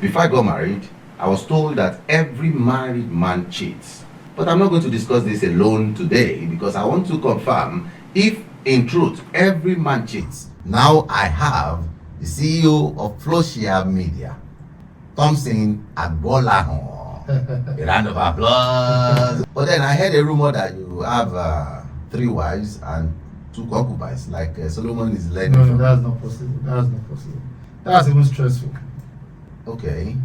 Before I got married, I was told that every married man cheats. But I'm not going to discuss this alone today because I want to confirm if, in truth, every man cheats. Now I have the CEO of Flosia Media, Thompson Agbolahon. A round of applause. But then I heard a rumor that you have 3 wives and 2 concubines, like Solomon is learning. No, that's not possible. That's not possible. That's even stressful. Okay.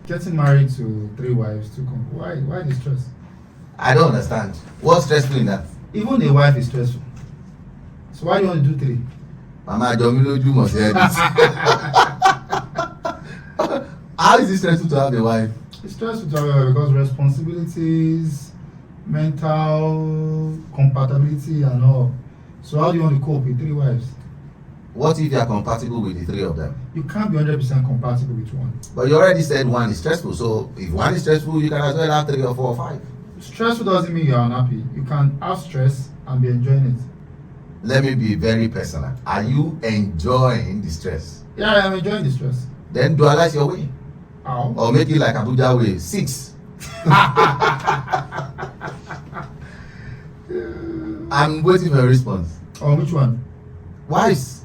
Getting married to 3 wives, 2 concubines. Why the stress? I don't understand. What's stressful in that? Even a wife is stressful. So why do you want to do 3? Mama Jomiloju must hear this. How is it stressful to have a wife? It's stressful to have a wife because responsibilities, mental compatibility and all. So how do you want to cope with 3 wives? What if you are compatible with the 3 of them? You can't be 100% compatible with one. But you already said 1 is stressful. So if 1 is stressful, you can as well have 3 or 4 or 5. Stressful doesn't mean you're unhappy. You can have stress and be enjoying it. Let me be very personal. Are you enjoying the stress? Yeah, I am enjoying the stress. Then dualize your way. How? Or make it like Abuja way. 6. I'm waiting for a response. Oh, which one? Wives.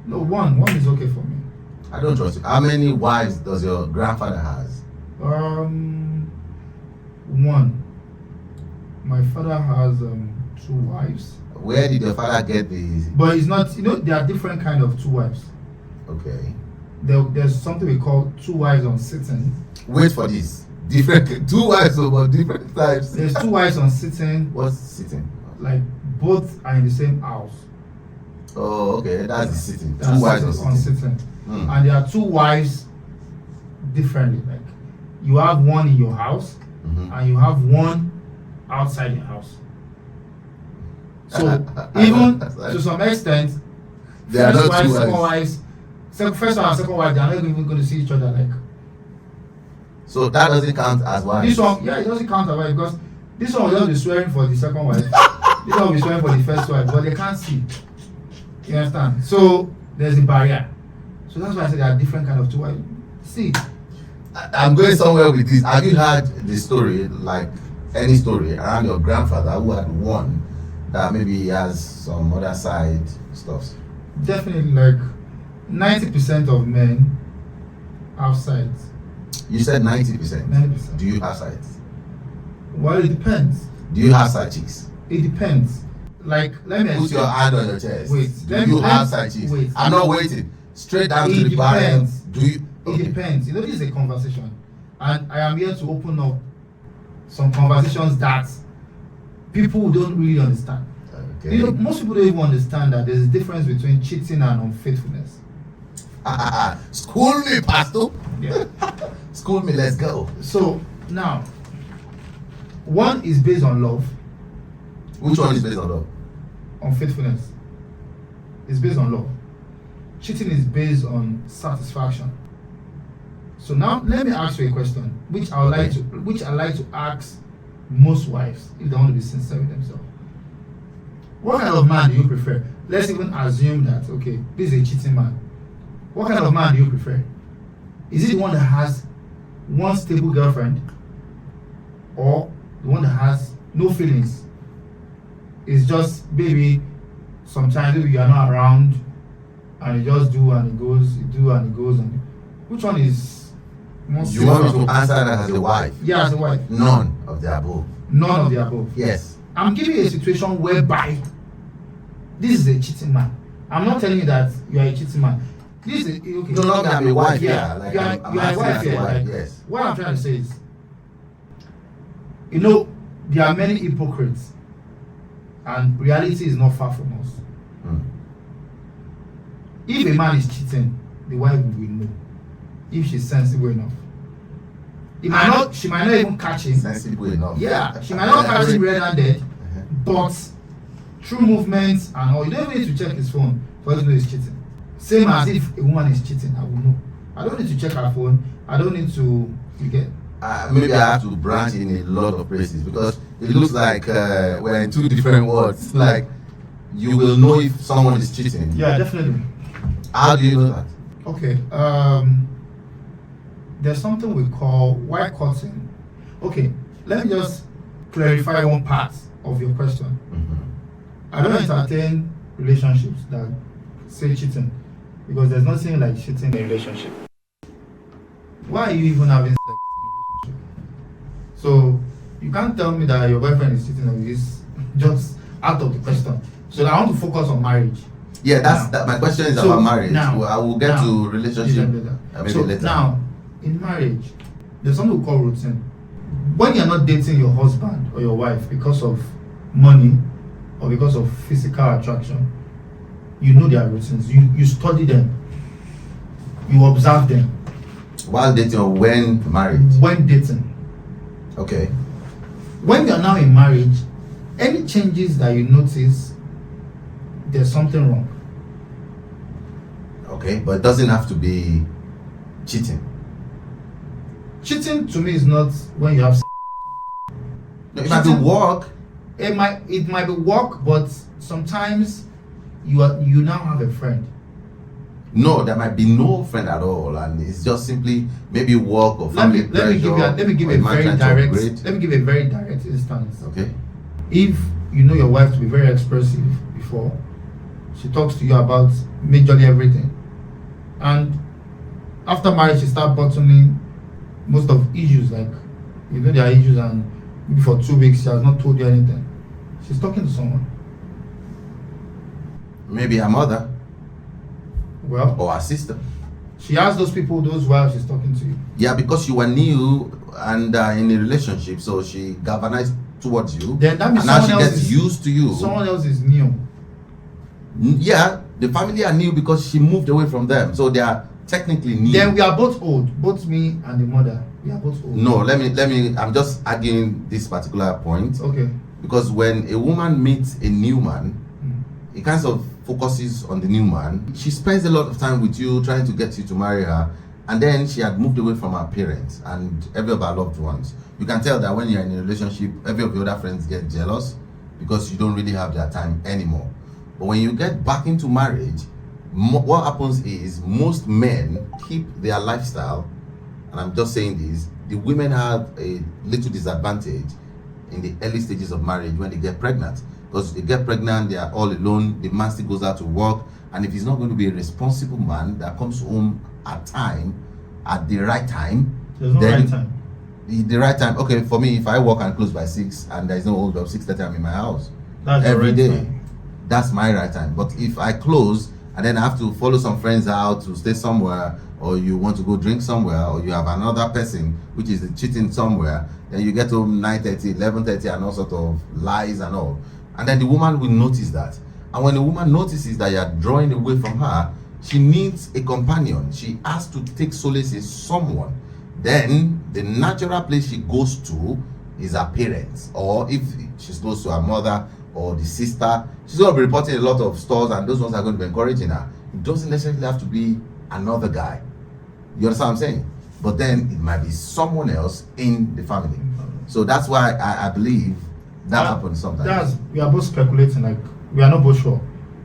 No, 1. 1 is okay for me. I don't trust you. How many wives does your grandfather has? 1. My father has 2 wives. Where did your father get the? But it's not, there are different kind of 2 wives. Okay. There's something we call 2 wives on sitting. Wait for this. Different 2 wives over different types. There's 2 wives on sitting. What's sitting? Like both are in the same house. Oh, okay. That's the sitting. That's 2 wives on on sitting. sitting. Mm. And there are 2 wives differently. Like you have 1 in your house and you have 1 outside your house. So even to some extent, They are first not 2 wives, second wives. wives, first one and second wife, they are not even going to see each other. Like So that doesn't count as wives. this one, yeah, it doesn't count as wife because this one will just be swearing for the second wife. This one will be swearing for the first wife, but they can't see. You understand? So there's a barrier. So that's why I said there are different kind of 2 wives. See, I'm going somewhere with this. Have you heard the story, like any story around your grandfather who had 1 that maybe he has some other side stuff? definitely like 90% of men have sides. You said 90%. 90%. Do you have sides? Well, it depends. Do you have side chicks? It depends. Like, let me Put explain. your hand on your chest. Wait, Do let you me- have side chicks? wait. I'm not waiting. Straight down to It the barrel. depends. Do you? It depends. This is a conversation, and I am here to open up some conversations that people don't really understand. Okay. Most people don't even understand that there's a difference between cheating and unfaithfulness. School me, Pastor. Yeah. School me. Let's go. So now, 1 is based on love. Which one is based on love? Unfaithfulness is based on love. Cheating is based on satisfaction. So now let me ask you a question, which I like to ask most wives if they want to be sincere with themselves. What kind of man do you prefer? Let's even assume that okay, this is a cheating man. What kind of man do you prefer? Is it the one that has 1 stable girlfriend, or the one that has no feelings? It's just maybe sometimes maybe you are not around and you just do and it goes, you do and it goes, and which one is more You want me stable? to answer that as a wife? Yeah, as a wife. None of the above. None of the above. Yes. I'm giving you a situation whereby this is a cheating man. I'm not telling you that you are a cheating man. This is okay. No longer I'm a wife. Yeah, Like you are I'm a wife asking here. as a Like, yes. what I'm trying to say is, there are many hypocrites, and reality is not far from us. Hmm. If a man is cheating, the wife will know. If she's sensible enough, she might not even catch him. Sensible enough. Yeah, she might not catch him red-handed, but through movements and all, you don't even need to check his phone for you to know he's cheating. Same as if a woman is cheating, I will know. I don't need to check her phone. I don't need to, you get. Maybe I have to branch in a lot of places because it looks like we're in 2 different worlds. Like you will know if someone is cheating. Yeah, definitely. How do you know that? Okay. there's something we call white cotton. Okay, let me just clarify one part of your question. I don't entertain relationships that say cheating because there's nothing like cheating in a relationship. Why are you even having sex in a relationship? So you can't tell me that your boyfriend is cheating on you. It's just out of the question. So I want to focus on marriage. Yeah, that. My question is So about marriage. now- I will get now- to relationship maybe So later. now, in marriage, there's something we call routine. When you're not dating your husband or your wife because of money or because of physical attraction, you know their routines. You study them. You observe them. While dating or when married? When dating. Okay. When you're now in marriage, any changes that you notice, there's something wrong. Okay, but it doesn't have to be cheating. Cheating to me is not when you have sex. No, it might be Cheating- work. It might be work, but sometimes you now have a friend. No, there might be no friend at all, and it's just simply maybe work or Let family me give you pressure, let me give or a man very trying to direct upgrade. let me give a very direct instance. Okay. If you know your wife to be very expressive before, she talks to you about majorly everything, and after marriage she start bottoming most of issues, like you know there are issues, and maybe for 2 weeks she has not told you anything. She's talking to someone. Maybe her mother Well, or her sister. she has those people those while she's talking to you. Yeah, because you were new and in a relationship, so she galvanized towards you. Then that means and now she someone else gets is used to you. Someone else is new. Yeah, the family are new because she moved away from them, so they are technically new. Then we are both old, both me and the mother. We are both old. No, let me. I'm just arguing this particular point Okay. because when a woman meets a new man, Mm. it kind of focuses on the new man. She spends a lot of time with you, trying to get you to marry her, and then she had moved away from her parents and every of her loved ones. You can tell that when you're in a relationship, every of your other friends get jealous because you don't really have their time anymore. But when you get back into marriage, what happens is most men keep their lifestyle, and I'm just saying this, the women have a little disadvantage in the early stages of marriage when they get pregnant. Because they get pregnant, they are all alone, the man still goes out to work, and if he's not going to be a responsible man that comes home at the right time, There's no then right time. the right time. Okay, for me, if I work and close by 6 and there's no hold up 6:30, I'm in my house That's the every right day. time. That's my right time. But if I close and then I have to follow some friends out to stay somewhere, or you want to go drink somewhere, or you have another person which is cheating somewhere, then you get home 9:30, 11:30, and all sort of lies and all. And then the woman will notice that. And when the woman notices that you are drawing away from her, she needs a companion. She has to take solace in someone. Then the natural place she goes to is her parents, or if she's close to her mother or the sister, she's going to be reporting a lot of stores, and those ones are going to be encouraging her. It doesn't necessarily have to be another guy. You understand what I'm saying? But then it might be someone else in the family. So that's why I believe that happens sometimes. We are both speculating, like we are not both sure.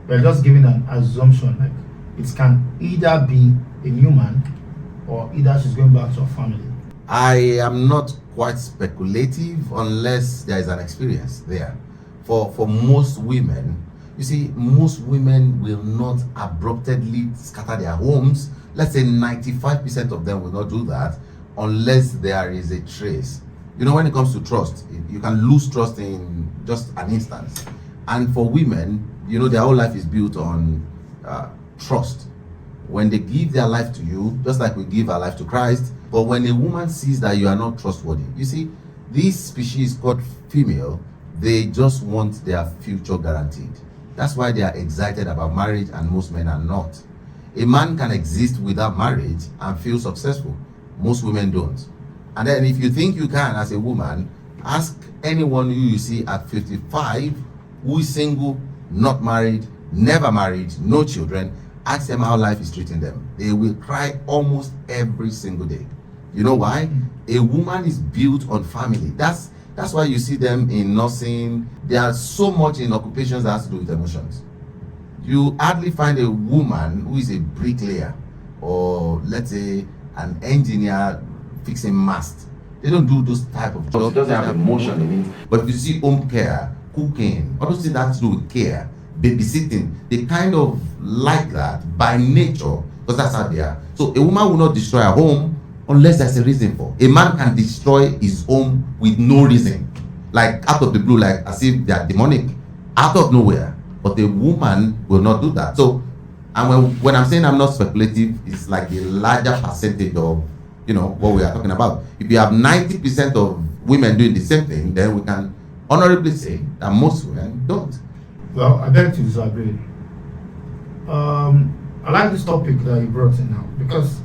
We are just giving an assumption, like it can either be a new man or either she's going back to her family. I am not quite speculative unless there is an experience there. For most women, you see, most women will not abruptly scatter their homes. Let's say 95% of them will not do that unless there is a trace. You know, when it comes to trust, you can lose trust in just an instance. And for women, you know, their whole life is built on trust. When they give their life to you, just like we give our life to Christ, but when a woman sees that you are not trustworthy, you see, this species called female, they just want their future guaranteed. That's why they are excited about marriage, and most men are not. A man can exist without marriage and feel successful. Most women don't. And then if you think you can as a woman, ask anyone who you see at 55 who is single, not married, never married, no children, ask them how life is treating them. They will cry almost every single day. You know why? A woman is built on family. That's why you see them in nursing. They are so much in occupations that has to do with emotions. You hardly find a woman who is a bricklayer, or let's say an engineer fixing masts. They don't do those type of jobs. It doesn't have emotion in it. But if you see home care, cooking, all those things that have to do with care, babysitting, they kind of like that by nature, because that's how they are. So a woman will not destroy her home unless there's a reason for. A man can destroy his home with no reason, like out of the blue, like as if they are demonic, out of nowhere. But a woman will not do that. So, and when I'm saying I'm not speculative, it's like a larger percentage of, what we are talking about. If you have 90% of women doing the same thing, then we can honorably say that most women don't. Well, I beg to disagree. I like this topic that you brought in now, because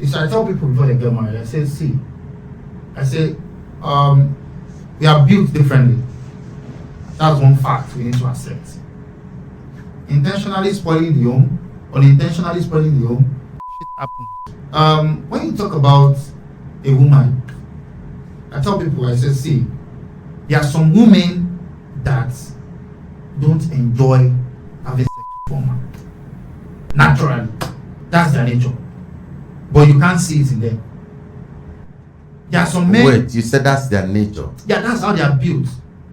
I tell people before they get married, I say, we are built differently. That's one fact we need to accept. Intentionally spoiling the home, unintentionally spoiling the home, shit happens. When you talk about a woman, I tell people, I say, there are some women that don't enjoy having sex with women. Naturally, that's their nature, but you can't see it in them. There are some men. Wait, you said that's their nature? Yeah, that's how they are built.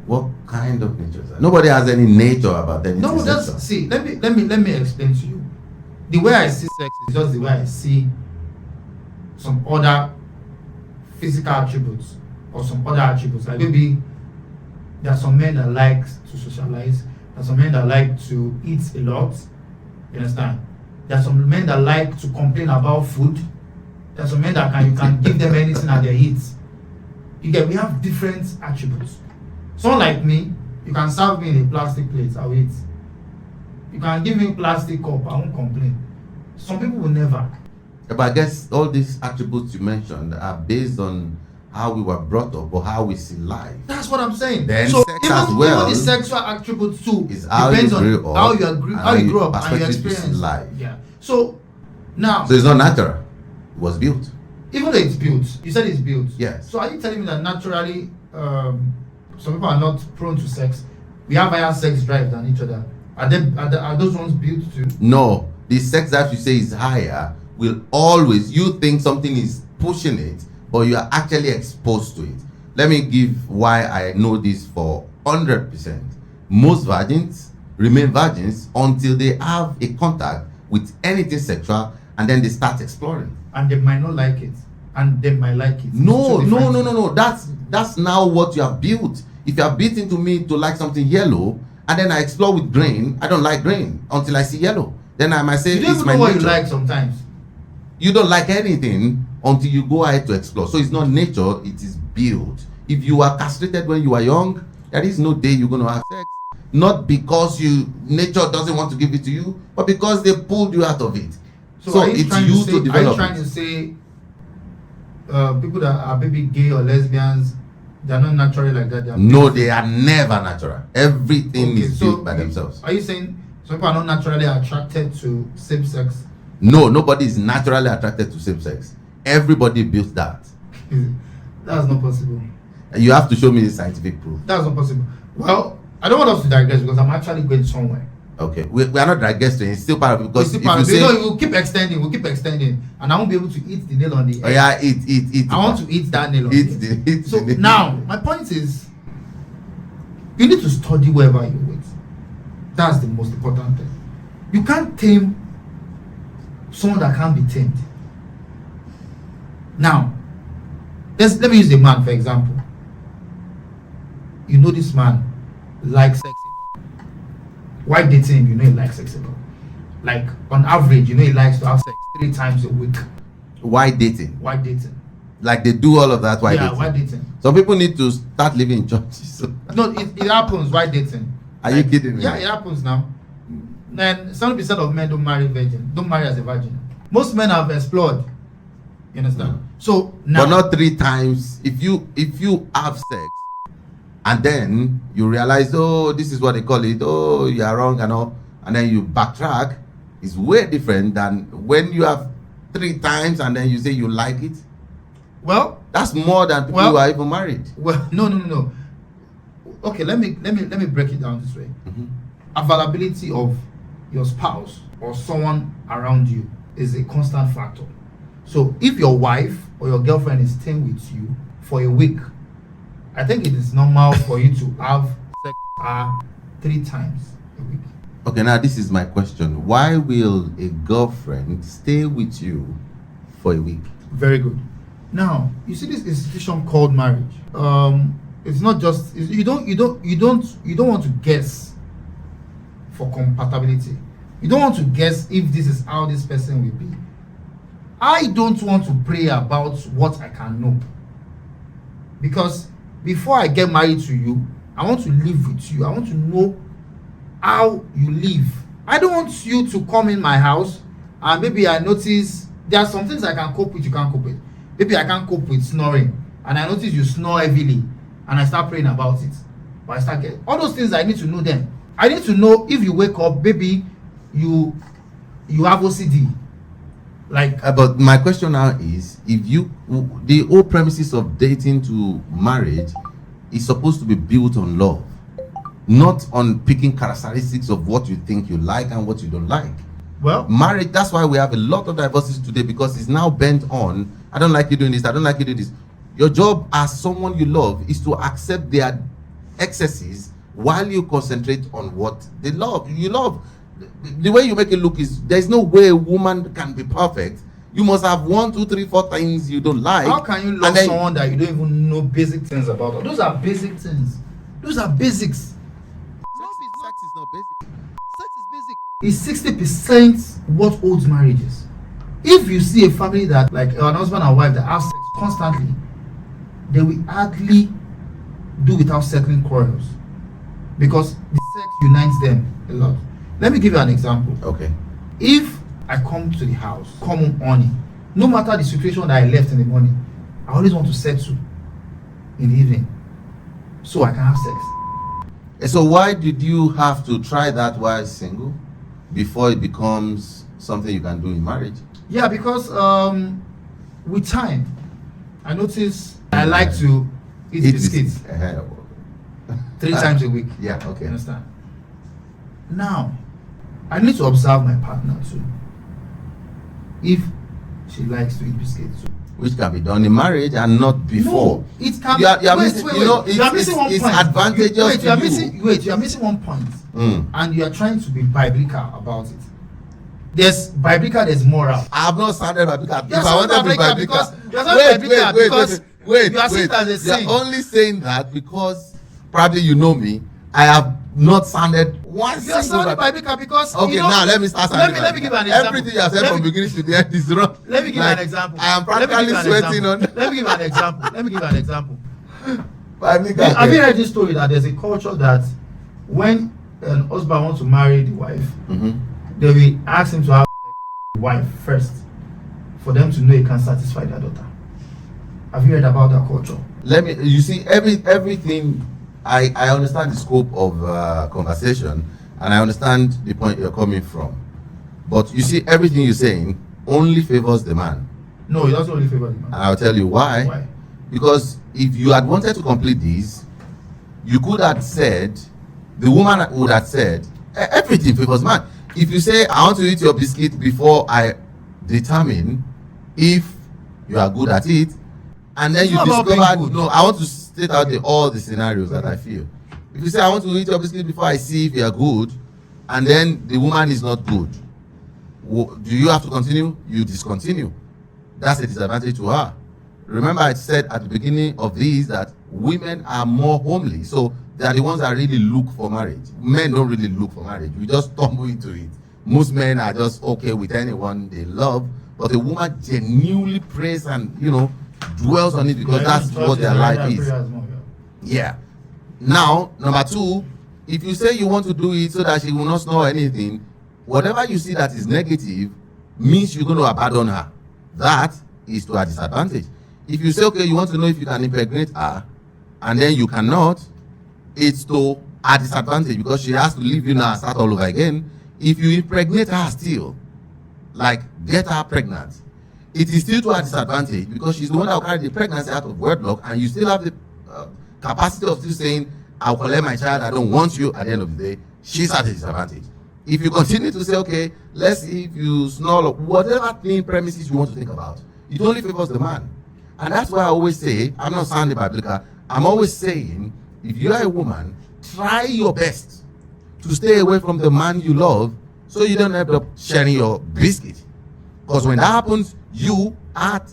What kind of nature is that? Nobody has any nature about them. No, that's see. Let me explain to you. The way I see sex is just the way I see some other physical attributes or some other attributes. Like maybe there are some men that like to socialize. There are some men that like to eat a lot. You understand? There are some men that like to complain about food. There are some men that you can give them anything and they eat. We have different attributes. Someone like me, you can serve me in a plastic plate, I'll eat. You can give me a plastic cup, I won't complain. Some people will never. But I guess all these attributes you mentioned are based on how we were brought up or how we see life. That's what I'm saying. Then so sex as well, even the sexual attributes too is how you depends grew on up, how you grew up and your perspective you see experience. life. Yeah. So now, So it's not natural. It was built. even though it's built, you said it's built. Yes. So are you telling me that naturally, some people are not prone to sex? We have higher sex drive than each other. Are those ones built too? No, the sex that you say is higher will always, you think something is pushing it, but you are actually exposed to it. Let me give why I know this for 100%. Most virgins remain virgins until they have a contact with anything sexual, and then they start exploring. And they might not like it, and they might like it. No. That's now what you have built. If you are built into me to like something yellow, and then I explore with green, I don't like green until I see yellow. Then I might say You don't it's even my know what nature. you like sometimes. You don't like anything until you go ahead to explore. So it's not nature, it is built. If you are castrated when you are young, there is no day you're going to have sex. Not because nature doesn't want to give it to you, but because they pulled you out of it. So it's you to develop. Are you trying to say people that are maybe gay or lesbians, they're not naturally like that? No, they are never natural. Everything is built by themselves. Are you saying some people are not naturally attracted to same sex? No, nobody is naturally attracted to same sex. Everybody built that. That's not possible. You have to show me the scientific proof. That's not possible. Well, I don't want us to digress because I'm actually going somewhere. Okay, we are not digressing. It's still part of it, because It's if still you say, no, we'll keep extending, and I won't be able to eat the nail on the head. oh yeah, eat. I want to eat that nail on Eat the head. the So nail. now, my point is, you need to study wherever you're with. That's the most important thing. You can't tame someone that can't be tamed. Now, let me use a man for example. You know this man likes sex a lot. Why dating him? You know he likes sex a lot. Like on average, you know he likes to have sex 3 times a week. Why dating? Why dating? Like they do all of that. Why Yeah, dating? why dating? Some people need to start living in churches. So. No, it happens. Why dating? Are you kidding me? Yeah, it happens now. Then 70% of men don't marry as a virgin. Most men have explored. You understand? So now, But not 3 times. If you have sex and then you realize, oh, this is what they call it, oh, you are wrong and all, and then you backtrack, it's way different than when you have 3 times and then you say you like it. well, That's more than people who are even married. well, no. Okay, let me break it down this way. Availability of your spouse or someone around you is a constant factor. So if your wife or your girlfriend is staying with you for a week, I think it is normal for you to have sex with her 3 times a week. Okay, now this is my question. Why will a girlfriend stay with you for a week? Very good. Now you see this institution called marriage. It's not just you don't want to guess for compatibility. You don't want to guess if this is how this person will be. I don't want to pray about what I can know, because before I get married to you, I want to live with you. I want to know how you live. I don't want you to come in my house and maybe I notice there are some things I can cope with, you can't cope with. Maybe I can't cope with snoring and I notice you snore heavily and I start praying about it. But I start getting all those things. I need to know them. I need to know if you wake up, maybe you have OCD. Like, But my question now is, if you, the whole premises of dating to marriage is supposed to be built on love, not on picking characteristics of what you think you like and what you don't like. well, Marriage, that's why we have a lot of divorces today, because it's now bent on, I don't like you doing this, I don't like you doing this. Your job as someone you love is to accept their excesses while you concentrate on what they love. You love. The way you make it look is, there's no way a woman can be perfect. You must have 1, 2, 3, 4 things you don't like. how can you love someone that you don't even know basic things about? Those are basic things. Those are basics. Sex is not basic. Sex is basic. Is 60% what holds marriages. If you see a family that, like an husband and wife that have sex constantly, they will hardly do without settling quarrels, because the sex unites them a lot. Let me give you an example. Okay. If I come to the house, come home early, no matter the situation that I left in the morning, I always want to settle in the evening so I can have sex. So why did you have to try that while single before it becomes something you can do in marriage? Yeah, because with time, I notice I like to eat biscuits 3 times a week. Yeah, You okay. understand? Now, I need to observe my partner too. If she likes to eat biscuits too. Which can be done in marriage and not before. No, it can You are wait, missing, wait, you know, wait. You are missing one it's point. advantageous Wait, to you are you. missing one point. Mm. And you are trying to be biblical about it. There's biblical, there's moral. I have not sounded biblical. If You're I wanted to be biblical biblical, because you're not biblical because wait, you are seen as a saint. You're only saying that because probably you know me. I have not sounded one You are single sounding biblical because Okay, you know, now let me start sounding let me give an example. Everything you have said Let from me- beginning to the end is wrong. Let me give Like, an example. I am Let me give practically an sweating example. on Let me give an example. Let me give an example. biblical. Have you heard this story that there's a culture that when an husband wants to marry the wife, Mhm. they will ask him to have the wife first for them to know he can satisfy their daughter. Have you heard about that culture? Let me, you see, everything, I understand the scope of conversation, and I understand the point you're coming from, but you see, everything you're saying only favors the man, No, it doesn't only favor the and man. I'll tell you why. Why? Because if you had wanted to complete this, you could have said, the woman would have said, everything favors man. If you say, I want to eat your biscuit before I determine if you are good at it, and then It's you not about being discover, good. no, I want to state out all the scenarios that I feel. If you say, I want to eat your biscuit before I see if you are good, and then the woman is not good, do you have to continue? You discontinue. That's a disadvantage to her. Remember, I said at the beginning of this that women are more homely, so they are the ones that really look for marriage. Men don't really look for marriage. We just stumble into it. Most men are just okay with anyone they love, but a woman genuinely prays and dwells on it because Yeah, that's church what their is life right and is. prayer is more, yeah. Yeah. Now, number 2, if you say you want to do it so that she will not snore anything, whatever you see that is negative means you're going to abandon her. That is to her disadvantage. If you say, okay, you want to know if you can impregnate her, and then you cannot, it's to her disadvantage because she has to leave you now and start all over again. If you impregnate her still, like get her pregnant, it is still to her disadvantage because she's the one that will carry the pregnancy out of wedlock, and you still have the capacity of still saying, I'll collect my child, I don't want you. At the end of the day, she's at a disadvantage. If you continue to say, okay, let's see if you snore, whatever thing premises you want to think about, It only favors the man. And that's why I always say, I'm not sounding biblical, I'm always saying, if you are a woman, try your best to stay away from the man you love so you don't end up sharing your biscuit. Because when that happens, you are at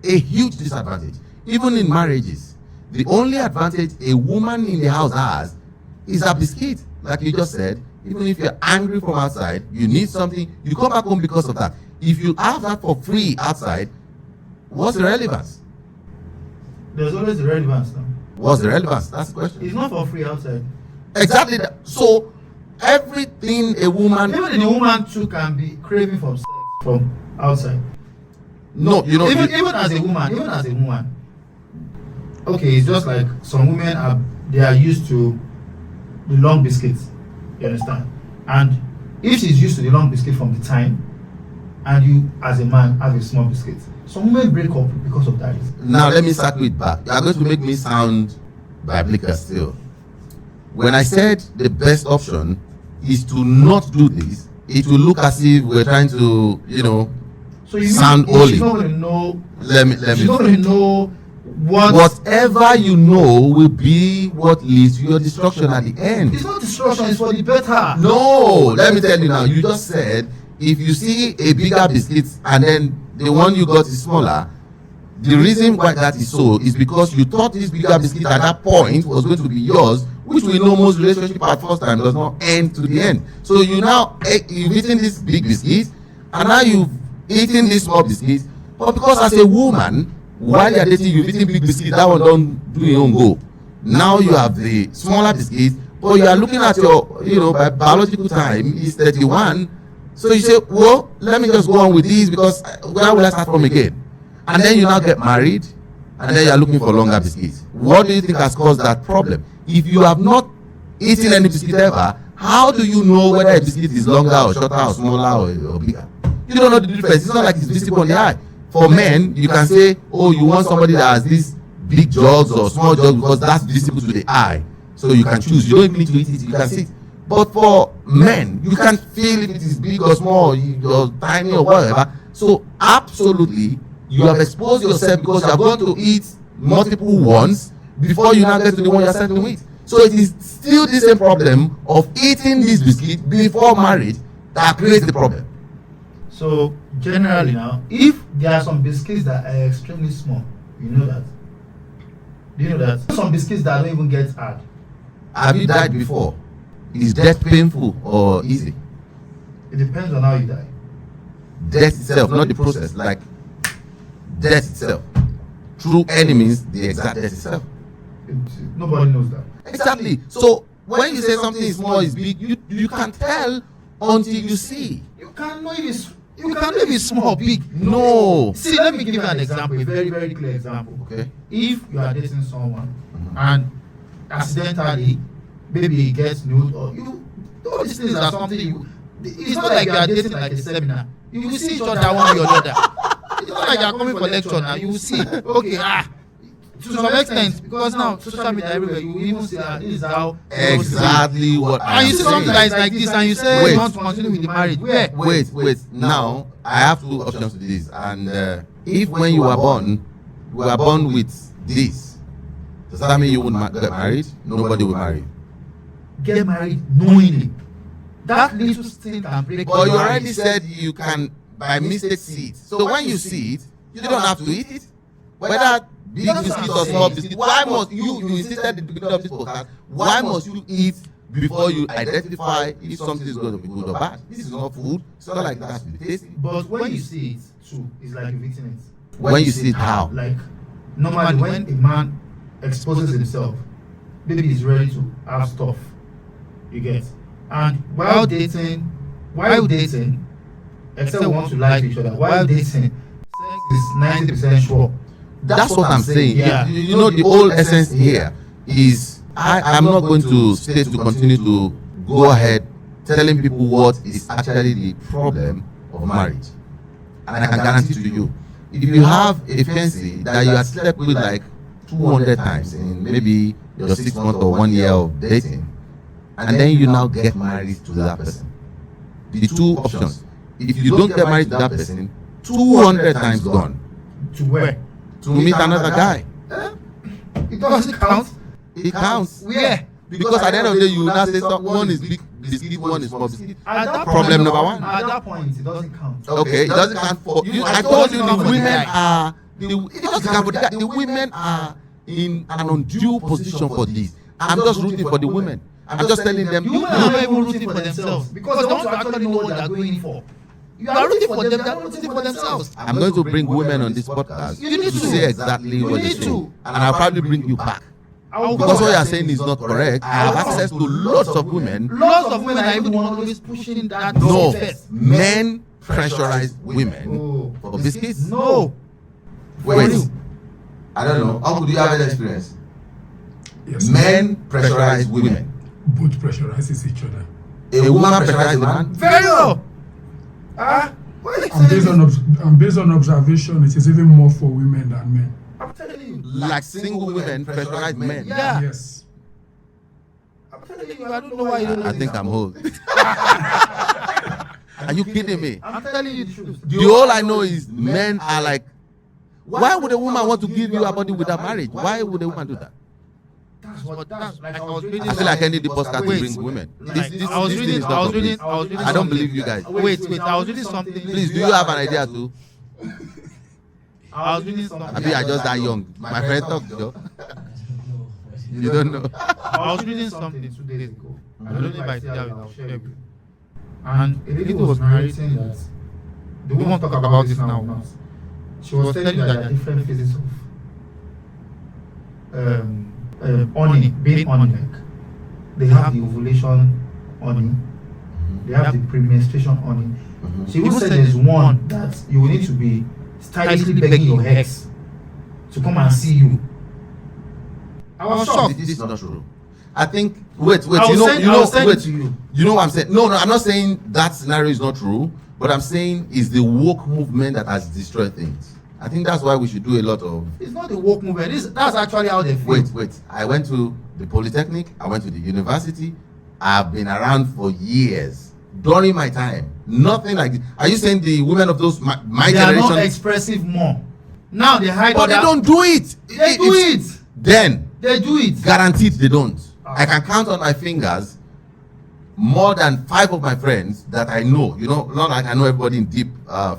a huge disadvantage. Even in marriages, the only advantage a woman in the house has is her biscuit. Like you just said, even if you're angry from outside, you need something, you come back home because of that. If you have that for free outside, what's the relevance? There's always the relevance now. What's the relevance? That's the question. It's not for free outside. Exactly that. So everything a woman, Even the woman too can be craving for sex from outside. no, you know, even as a woman. Okay, it's just like some women they are used to the long biscuits. You understand? And if she's used to the long biscuit from the time, and you as a man have a small biscuit, some women break up because of that. now let me start with back. You are going to make me sound biblical still. When I said the best option is to not do this, it will look as if we're trying to, So you sound mean holy. she's not going to know. Let She's me. not going to know what. Whatever you know will be what leads to your destruction at the end. It's not destruction. It's for the better. No, let me tell you now. You just said if you see a bigger biscuit and then the one you got is smaller, the reason why that is so is because you thought this bigger biscuit at that point was going to be yours, which we know most relationship at first time does not end to the end. So you've eaten this big biscuit and now you've eaten this small biscuit, but because as a woman, while you're dating, you've eaten big biscuit, that one don't do your own go. Now you have the smaller biscuit, but you are looking at your, by biological time is 31. So you say, well, let me just go on with these because where will I start from again? And then you now get married, and then you're looking for longer biscuits. What do you think has caused that problem? If you have not eaten any biscuit ever, how do you know whether a biscuit is longer or shorter or smaller or bigger? You don't know the difference. It's not like it's visible on the eye. For men, you can say, oh, you want somebody that has these big jugs or small jugs because that's visible to the eye. So you can choose. You don't even need to eat it. You can see it. But for men, you can't feel if it is big or small or tiny or whatever. So absolutely, you have exposed yourself because you are going to eat multiple ones before you now get to the one you are settling with. So it is still the same problem of eating this biscuit before marriage that creates the problem. So generally now, if there are some biscuits that are extremely small, you know that. Do you know that? Some biscuits that don't even get hard. Have you died before? Is death painful or easy? It depends on how you die. Death itself, not the process, like death itself. Through any means, the exact death itself. Nobody knows that. Exactly. So when you say something is small, is big, you can tell until you see. You can't know if it's small or big. No. See, let me give you an example, a very, very clear example. Okay. If you are dating someone and accidentally maybe he gets nude or all these things are something it's not like you are dating like a seminar. You will see each other one way or the other. It's not like you are coming for lecture now. You will see, okay, to some extent, because now social media everywhere, you will even see that this is how Exactly what I and am you see something saying. that is like this and you say Wait. you want to continue with the marriage. Where? Wait. Now I have two options to this, and if when you were born with this, does that mean you wouldn't get married? Nobody will marry you. Get married knowingly. That little thing can break. But you your already marriage. said you can by mistake see it. So when you see it, you don't have to eat it. Whether big biscuit or small biscuit, why must you insisted at the beginning of this podcast, why must you eat before you identify if something is going to be good or bad? This is not food. It's not like that to be tasty. But when you see it too, it's like you've eaten it. When you see it, how? Like normally when a man exposes himself, maybe he's ready to have stuff. You get. And while dating, except we want to lie to each other, while dating, sex is 90% sure. That's what I'm saying. Yeah. You know, the whole essence here is I'm not going to stay to continue to go ahead telling people what is actually the problem of marriage. And I can guarantee to you, if you have a fiancé that you have slept with like 200 times in maybe your 6 months or 1 year of dating, and then you now get married to that person, the two options: if you don't get married to that person, 200 times gone. To where? To meet another guy. It doesn't count. It counts. Where? Because at the end of the day, you will now say one is big biscuit, one is small biscuit. At that Problem point, number one. At that point, it doesn't count. Okay, it doesn't count for you. I told you the women are. It doesn't count for the guy. The women are in an undue position for this. I'm just rooting for the women. I'm just telling them. The women are not even rooting for themselves because they want to actually know what they are going in for. You are rooting for them, they are rooting for themselves. I'm going to bring women on this podcast You need to to. say exactly You what they need say. to. And I'll probably bring you back. Because what you are saying is not correct. I have access to lots of women. Lots of women are even always pushing that. No, first. men pressurize women for biscuits. No. Wait, I don't know. Uncle, do you have any experience? Yes. Men pressurize women. Both pressurizes each other. A woman pressurizes a man. Very well. And based on observation, it is even more for women than men. I'm telling you. Like single women pressurize men. Yeah. Yes. I'm telling you, I don't know why you don't know I think this. I'm old. Are you kidding me? I'm telling you the truth. The all I know is men are like, why would a woman want to give you a body without marriage? Why would a woman do that? That's like I was reading. I feel like I need the podcast to Wait, bring women. like, This I was thing reading. is I not was complete. reading. I was reading. I don't believe you guys. Wait. I was reading something. Please, do you have an idea too? I was reading something. I mean, I just that young. My friend talked, Joe. You don't know. I was reading something 2 days ago. I don't know if I still have it. I'll share with you. And a lady was narrating that they won't talk about this now. Not. She was telling that there are different phases of honey, being honey. They have the ovulation honey. They have the premenstruation honey. She even said there's one that you will need to be stylishly begging your ex to come and see you. I was shocked. This is not true. I think. Wait. I You was know. saying- You I know. was saying Wait. to you. You know what I'm saying? No. I'm not saying that scenario is not true. But I'm saying is the woke movement that has destroyed things. I think that's why we should do a lot of. It's not the woke movement. That's actually how they feel. Wait. I went to the Polytechnic. I went to the university. I've been around for years. During my time, nothing like this. Are you saying the women of those my They are not generation? expressive more. Now they hide. But they don't do it. They do it. Then They do it. guaranteed they don't. I can count on my fingers more than 5 of my friends that I know. You know, not like I know everybody in deep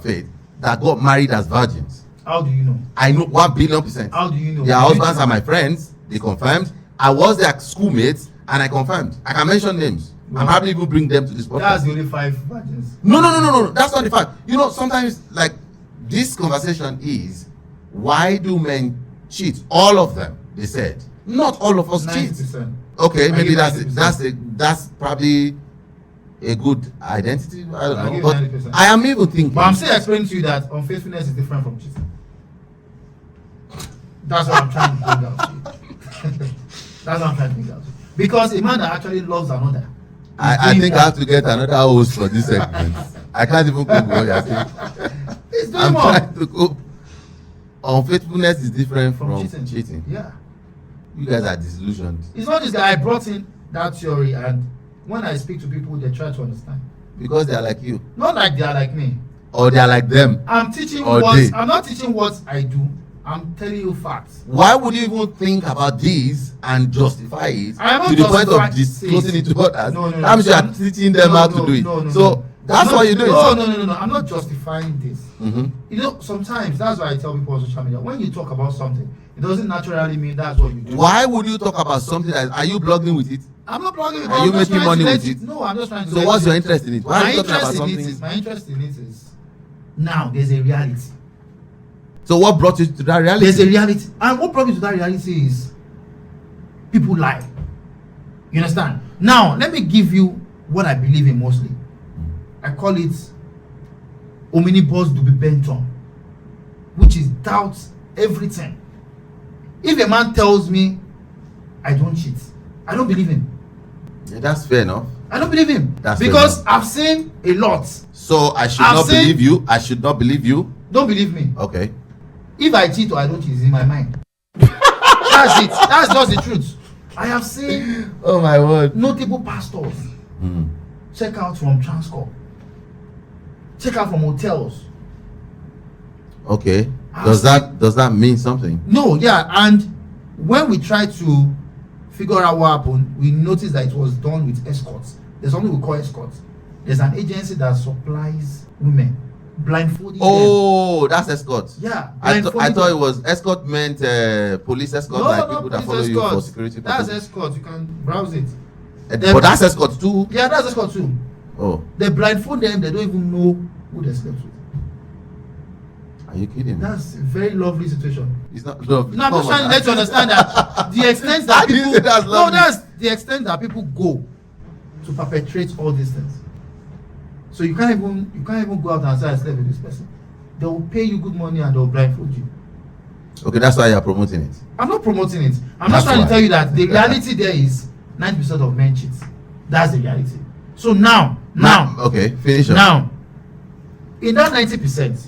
faith that got married as virgins. How do you know? I know 1,000,000,000%. How do you know? Their husbands are my friends. They confirmed. I was their schoolmates, and I confirmed. I can mention names. And probably even bring them to this podcast. That's the only 5 virgins. No. That's not the fact. You know, sometimes like this conversation is, why do men cheat? All of them, they said. Not all of us cheat. 90%. Okay, I maybe give that's 90%. that's probably a good identity. I don't I know. give But 90%. I am even thinking. But I'm still explaining to you that unfaithfulness is different from cheating. That's what I'm trying to bring out to you. That's what I'm trying to bring out to you. Because a man that actually loves another. I think I have to get another host for this segment. I can't even cope with what you're saying. He's doing I'm more. trying to cope. Unfaithfulness is different from From cheating. Yeah. You guys are disillusioned It's not just that I brought in that theory, and when I speak to people, they try to understand. because they are like you, Not like they are like me. or they are like them. I'm teaching Or what they. I'm not teaching what I do. I'm telling you facts. Why would you even think about this and justify it I am not to the point of justifying disclosing it to others? No. I'm sure you're teaching them how to do it. So that's I'm what not- you're doing. No. I'm not justifying this. Mm-hmm. You know, sometimes that's why I tell people on social media, when you talk about something, it doesn't naturally mean that's what you do. Why would you talk about something that are you blogging with it? I'm not blogging. Are you making money with it? No, I'm just trying to. So let what's you- your interest in it? Why are you talking about something? My interest in it is now there's a reality. So what brought you to that reality? There's a reality, and what brought me to that reality is people lie. You understand? Now let me give you what I believe in mostly. I call it omnibus dubibentum, which is doubt everything. If a man tells me I don't cheat, I don't believe him. Yeah, that's fair enough. I don't believe him. That's because fair I've seen a lot. So I should I've not seen- believe you. I should not believe you. Don't believe me. Okay. If I cheat or I don't cheat, it's in my mind. That's it. That's just the truth. I have seen Oh my word. notable pastors check out from Transcorp, check out from hotels, Okay. Does that mean something? No, yeah, and when we try to figure out what happened, we noticed that it was done with escorts. There's something we call escorts. There's an agency that supplies women, blindfolding them. Oh, that's escort. Yeah, I blindfolding thought it them. was escort meant police escort, No, like no, people that police follow you for escorts. security That's purposes. escorts. You can browse it. But that's escort too. Yeah, that's escort too. Oh, They blindfold them. They don't even know who they slept with. are you kidding me? That's a very lovely situation. It's not love. No, I'm just trying to let you understand that the extent How that do you people say that's lovely? that's the extent that people go to perpetrate all these things. So you can't even go out and say I slept with this person. They will pay you good money and they will blindfold you. Okay, that's why you're promoting it. I'm not promoting it. I'm That's just trying why. to tell you that the reality there is 90% of men cheat. That's the reality. So now, Okay, finish up. now, in that 90%,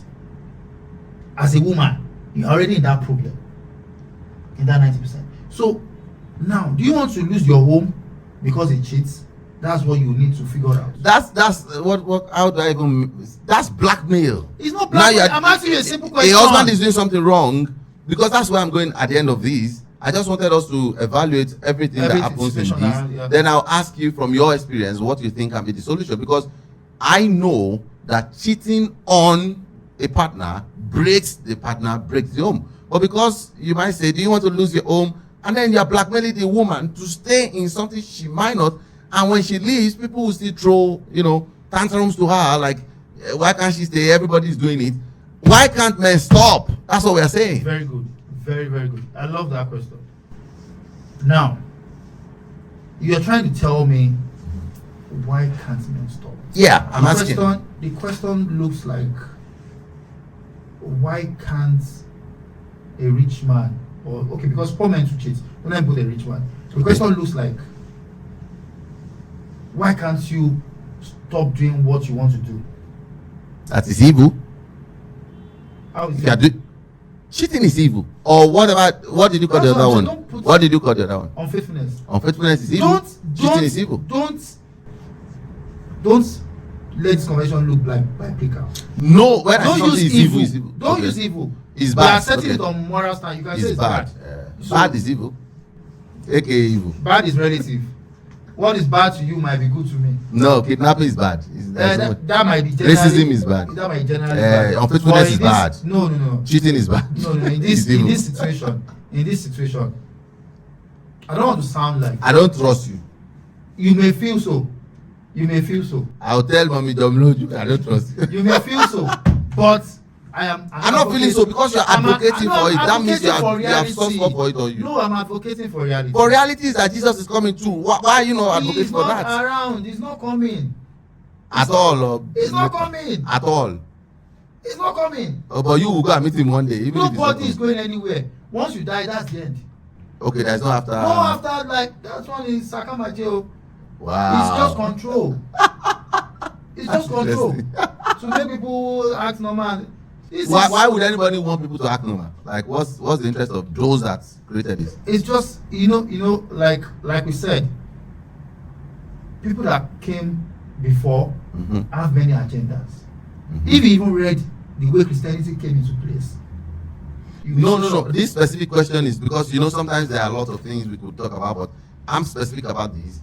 as a woman, you're already in that problem. In that 90%. So now, do you want to lose your home because he cheats? That's what you need to figure out. That's what how do I even? That's blackmail. It's not Now black. you're- I'm asking you a simple A question. husband is doing something wrong, because that's where I'm going at the end of this. I just wanted us to evaluate everything that Every happens in situation this. around, yeah. Then I'll ask you from your experience what you think can be the solution, because I know that cheating on a partner breaks the home. But because you might say, do you want to lose your home? And then you're blackmailing the woman to stay in something she might not. And when she leaves, people will still throw, tantrums to her, like, why can't she stay? Everybody's doing it. Why can't men stop? That's what we're saying. Very good. Very, very good. I love that question. Now, you're trying to tell me why can't men stop? Yeah, I'm asking. The question looks like, why can't a rich man, because poor men to cheat, don't let me put a rich man. The question looks like, why can't you stop doing what you want to do? That is evil. How is If you are it cheating is evil. Or whatever. What did you call the That's what other I'm saying. one? Don't put- What did you call the other one? unfaithfulness? Unfaithfulness is evil. Cheating is evil. Don't let this convention look like biblical. No, when I Don't say something use is evil. is evil. Don't Okay. use evil. It's We bad. are setting Okay. it on moral stand. You can say It's it's bad. bad. Bad is evil. AKA evil. Bad is relative. What is bad to you might be good to me. No, kidnapping is bad. There's no- That might be generally, Racism is bad. That might be generally bad. Unfaithfulness But in is this- bad. No. Cheating is bad. No. In It's evil. this situation, I don't want to sound like I don't trust you. you may feel so. You may feel so. I'll tell mommy Domino I don't trust you. You may feel so. But I'm not feeling so because you're advocating for it. That means you have stood up for it or you. No, I'm advocating for reality. But reality is that Jesus is coming too. Why are you not advocating He's for not that? around. He's not coming. At all. He's not coming. At all. He's not coming. Oh, but you will go and meet him one day. Even if Nobody is it's not going anywhere. Once you die, that's the end. okay, there's no after. No after, like, that's one is Sakamaje. Wow. It's just control. It's just control. To make people act normal. Why would anybody want people to act normal? Like, what's the interest of those that created this? It's just, like we said, people that came before Mhm. have many agendas. Mhm. If you even read the way Christianity came into place, you will No. see shock. This specific question is because sometimes there are a lot of things we could talk about, but I'm specific about this.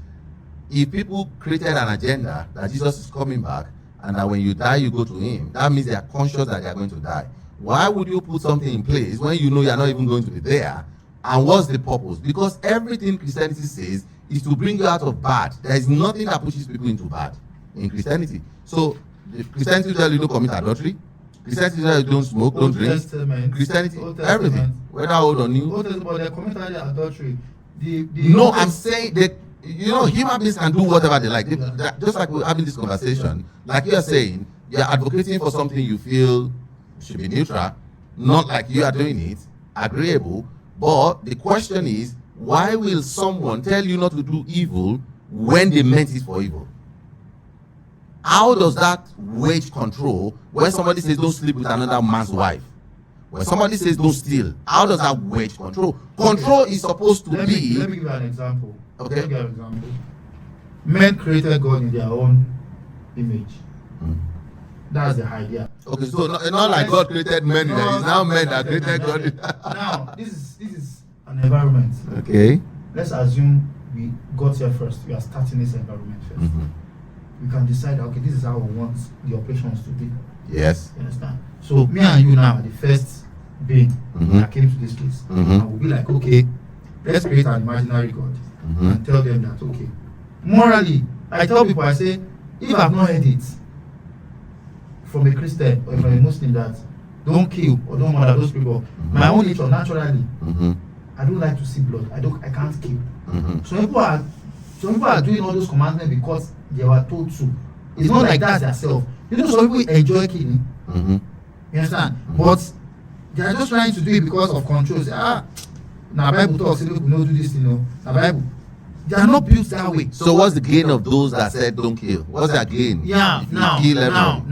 If people created an agenda that Jesus is coming back and that when you die you go to him, that means they are conscious that they are going to die. Why would you put something in place when you know you are not even going to be there? And what's the purpose? Because everything Christianity says is to bring you out of bad. There is nothing that pushes people into bad in Christianity. So the Christianity tell you don't commit adultery. Christianity tell you don't smoke, don't Old drink. Testament, Christianity, Old Testament. everything, whether old or new. Old Testament, but they committed adultery. No, I'm saying that human beings can do whatever they like. Just like we're having this conversation, like you are saying, you're advocating for something you feel should be neutral, not like you are doing it, agreeable. But the question is, why will someone tell you not to do evil when they meant it for evil? How does that wage control when somebody says don't sleep with another man's wife? When somebody says don't steal, how does that wage control? Control is supposed to Let be. me give you an example. Okay. Let me give you an example. Men created God in their own image. Mm. That's the idea. Okay, so not like God created men, No, it's now men that created God. Now, this is an environment. Okay. Let's assume we got here first. We are starting this environment first. Mm-hmm. We can decide, okay, this is how we want the operations to be. Yes. You understand? So me and you now are the first being Mhm. that came to this place. Mhm. And we'll be like, okay, let's create an imaginary God Mhm. and tell them that, okay, morally, I tell people, I say, if I've not heard it from a Christian or from a Muslim that don't kill or don't murder those people, my own nature naturally, Mm-hmm. I don't like to see blood. I can't kill. Mm-hmm. Some people are doing all those commandments because they were told to. It's not like that themselves. You know, some people enjoy killing. Mm-hmm. You understand? But they are just trying to do it because of control. Say, now Bible talks, say, look, we don't do this, Now Bible. They are not built that way. So what's the gain of those that said don't kill? What's their gain? Yeah, If you now, kill everyone.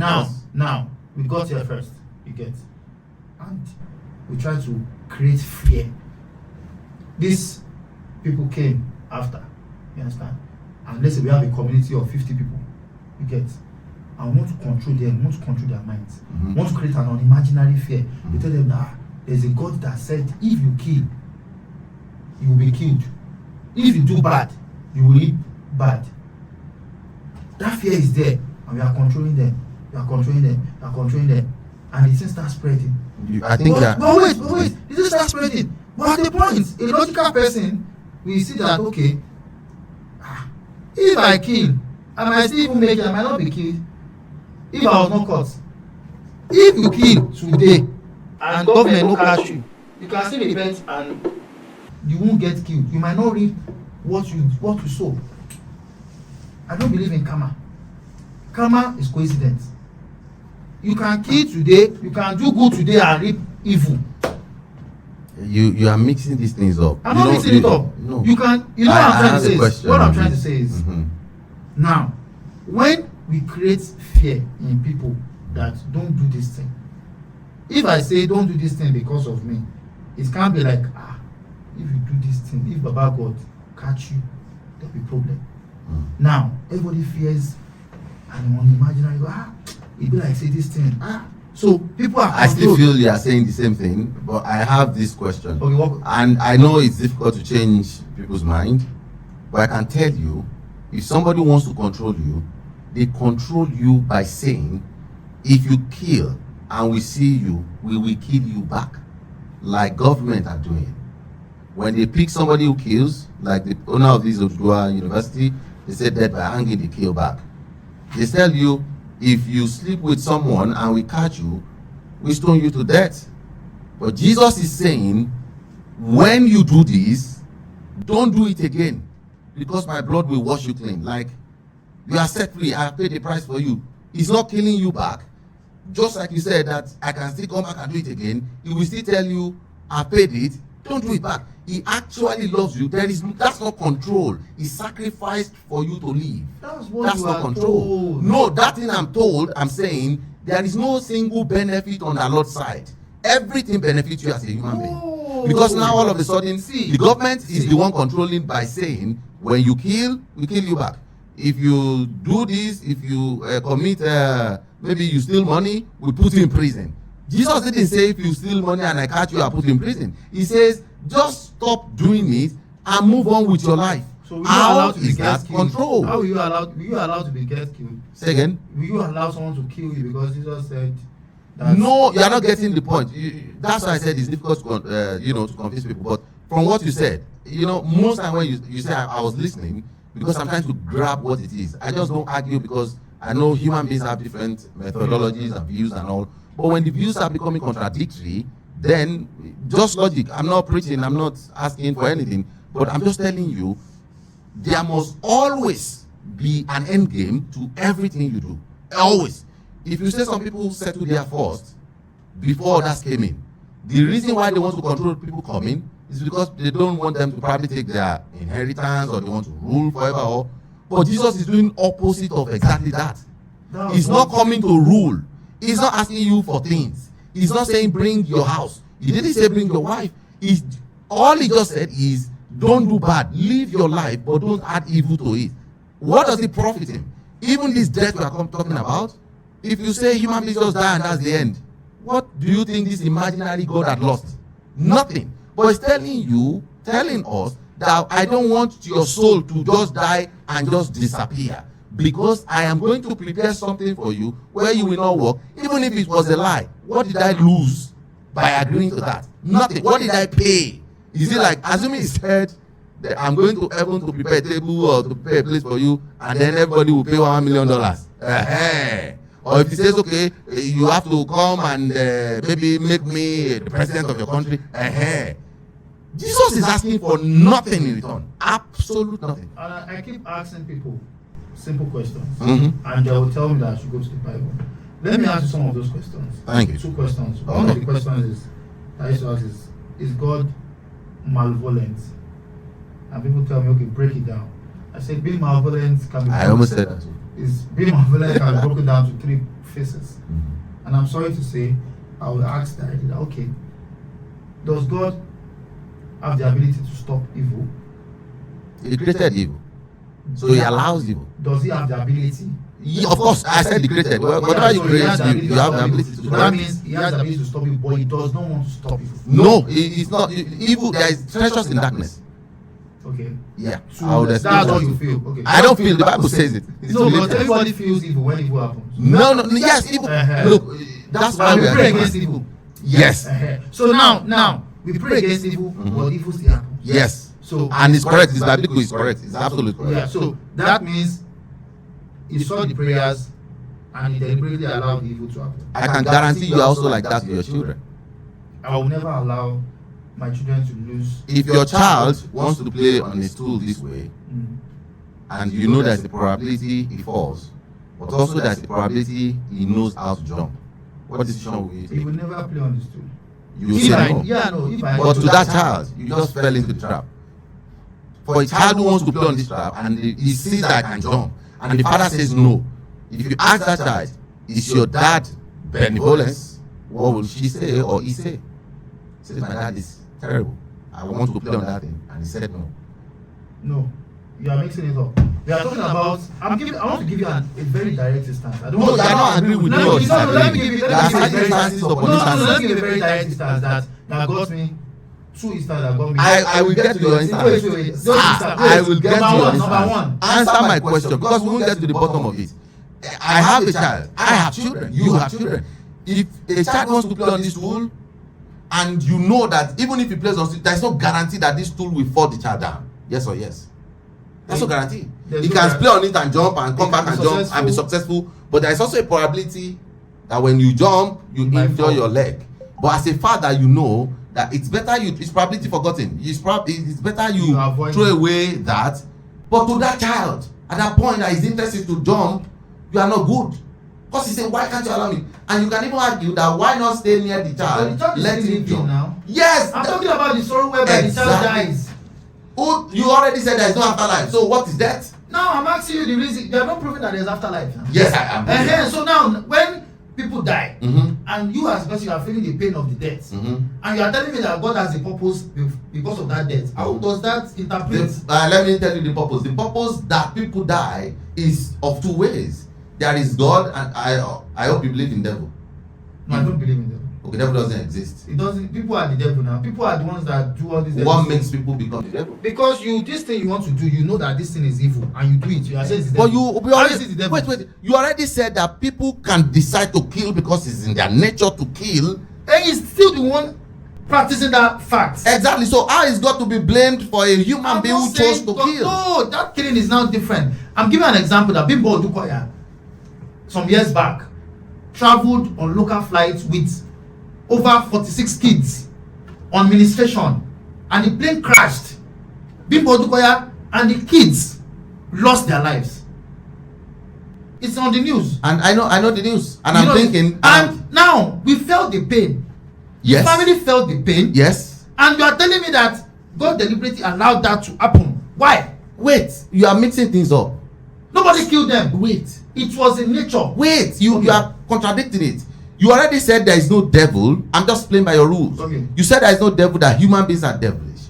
now, we got here first. You get, and we try to create fear. These people came after. You understand? And let's say we have a community of 50 people. You get, and we want to control them, we want to control their minds. Mhm. We want to create an unimaginary fear. We tell them that there's a God that said, if you kill, you will be killed. If you do bad, you will reap bad. That fear is there, and we are controlling them. We are controlling them. We are controlling them, and the thing starts spreading. I think But that. wait, it just starts spreading. But at the point, a logical person will see that, okay, if I kill, I might still even make it, I might not be killed. If I was not caught. If you kill today and government no catch you, you can still repent and you won't get killed. You might not reap what you sow. I don't believe in karma. Karma is coincidence. You can kill today, you can do good today and reap evil. You are mixing these things up. I'm not mixing it up. No. You can, you know I what I'm trying have to a say is, question. what I'm trying to say is, Mhm. now, when we create fear in people that don't do this thing, if I say don't do this thing because of me, it can't be like, if you do this thing, if Baba God catch you, there'll be problem. Now, everybody fears and unimaginary, it be like say this thing, so people are I still controlled. feel you are saying the same thing, but I have this question. Okay, what? And I know it's difficult to change people's mind, but I can tell you, if somebody wants to control you, they control you by saying, if you kill and we see you, we will kill you back, like government are doing. When they pick somebody who kills, like the owner of this Oduduwa University, they said that by hanging they kill back. They tell you, if you sleep with someone and we catch you, we stone you to death. But Jesus is saying, when you do this, don't do it again, because my blood will wash you clean. Like, you are set free, I have paid the price for you. He's not killing you back. Just like you said that I can still come back and do it again, he will still tell you, I paid it, don't do it back. He actually loves you. That's not control. He sacrificed for you to live. That's what That's you not are control. told. No, that thing I'm saying, there is no single benefit on the Lord's side. Everything benefits you as a human being. Because now all of a sudden, the government is the one controlling by saying, when you kill, we kill you back. If you do this, if you commit, maybe you steal money, we put you in prison. Jesus didn't say if you steal money and I catch you, I put you in prison. He says, just stop doing it and move on with your life. So will you How allow to be is that killed? control? How will you allow to be get killed? Say again? Will you allow someone to kill you because Jesus said that? No, you are not getting the point. That's why I said it's difficult to to convince people. But from what you said, most time when you say I was listening, because I'm trying to grab what it is. I just don't argue because I know human beings have different methodologies and views and all. But when the views are becoming contradictory, then just logic. I'm not preaching, I'm not asking for anything, but I'm just telling you, there must always be an end game to everything you do. Always. If you say some people settle there first before others came in, the reason why they want to control people coming is because they don't want them to probably take their inheritance or they want to rule forever. But Jesus is doing opposite of exactly that. He's not coming to rule. He's not asking you for things. He's not saying bring your house. He didn't say bring your wife. All he just said is don't do bad. Live your life, but don't add evil to it. What does it profit him? Even this death we are talking about, if you say human beings just die and that's the end, what do you think this imaginary God had lost? Nothing. But it's telling us that I don't want your soul to just die and just disappear, because I am going to prepare something for you where you will not walk, even if it was a lie. What did I lose by agreeing to that? Nothing. What did I pay? Is it like, assuming he said that I'm going to heaven to prepare a table or to prepare a place for you, and then everybody will pay $1 million? Or if he says, okay, you have to come and maybe make me the president of your country. Jesus is asking for nothing in return. Absolute nothing. And I keep asking people simple questions, Mm-hmm. and they will tell me that I should go to the Bible. Let me ask you some of those questions. Thank you. 2 questions. One of the questions is, I used to ask is God malevolent? And people tell me, okay, break it down. I said, being malevolent can be... I almost said that too. Is being malevolent can be broken down to 3 phases. Mm-hmm. And I'm sorry to say, I will ask that, okay, does God have the ability to stop evil? He created evil, so he allows evil. Does he have the ability? Of course, I said he created. Whatever you create, you have the ability to So do that it. means he has the ability to stop evil, but he does not want to stop evil. No, it's not evil. There is treasures in darkness. Okay. Yeah, So I would that's explain how that. you feel. Okay. I don't feel. The Bible says it. It's No, but related. everybody feels evil when evil happens. No, yes, evil. Look, that's why we we are pray human. against evil. Yes, So now we pray against evil, but evil still happens. yes. So And it's correct. It's biblical. It's correct. It's absolutely yeah. correct. So that means he saw the prayers and he deliberately allowed the evil to happen. I can guarantee you are also like that with your children. I will never allow my children to lose. If your child wants to play on a stool this way, and you know there's a probability he falls, but also there's a probability he knows how to jump, what decision will you He will take? never play on the stool. You will If say I, no. yeah, no. If I But to that child, you just fell into the trap. For a child who wants to play on this trap and he sees that I can jump, and the father says no, if you ask that child, is your dad benevolence? What will she say or he say? He says, my dad is terrible. I want to play on that thing. And he said no. No, you are mixing it up. We are talking about. I want to give you a very direct instance. I don't No, want you are not agreeing with me or let me give you. disagreeing. There are Let me give you certain a very instances of no, instances. let me give you a very direct instance that got me. 2 instances that got me. I will get to your instance. Wait. I will get to your Number instance. one. Answer my question, because we won't get to the bottom of it. I have a child. I have children. You have children. If a child wants to play on this stool, and you know that even if he plays on stool, there's no guarantee that this stool will fall the child down. Yes or yes? There's no guarantee. There's He no can guarantee. play on it and jump and come He back can and be jump and be successful. But there is also a probability that when you jump, you You might injure fall. your leg. But as a father, you know that it's better it's probability forgotten. It's better you You avoid throw it. away that. But to that child, at that point that is interested to jump, you are not good. Because he said, why can't you allow me? And you can even argue that why not stay near the But child, the child is let still him living jump. now. Yes. I'm talking about the story whereby the child dies. Oh, you already said there is no afterlife. So what is that? Now I'm asking you the reason. They are not proving that there's afterlife now. Yes, I am. So now when people die, Mm-hmm. and you as a person you are feeling the pain of the death, Mm-hmm. and you are telling me that God has a purpose because of that death, how does that interpret? Let me tell you the purpose. The purpose that people die is of 2 ways. There is God, and I hope you believe in devil. No, I don't believe in them. Okay, devil doesn't exist. It doesn't. People are the devil now. People are the ones that do all these. What devil makes things. people become the devil? Because this thing you want to do, you know that this thing is evil, and you do it. You are saying it's the But devil. you How already, is it the devil? wait. You already said that people can decide to kill because it's in their nature to kill. And he's still the one practicing that fact. Exactly. So how is God to be blamed for a human I'm being not who chose saying to God- kill? No, that killing is now different. I'm giving an example that Bimbo Odukoya, some years back, traveled on local flights with over 46 kids on ministration, and the plane crashed. Bimbo Odukoya and the kids lost their lives. It's on the news. And I know the news, and You I'm know, thinking, and now we felt the pain. yes, The family felt the pain. yes. And you are telling me that God deliberately allowed that to happen. Why? Wait, you are mixing things up. Nobody killed them. Wait, It was in nature. wait. You Okay. are contradicting it. You already said there is no devil. I'm just playing by your rules. Okay. You said there is no devil, that human beings are devilish.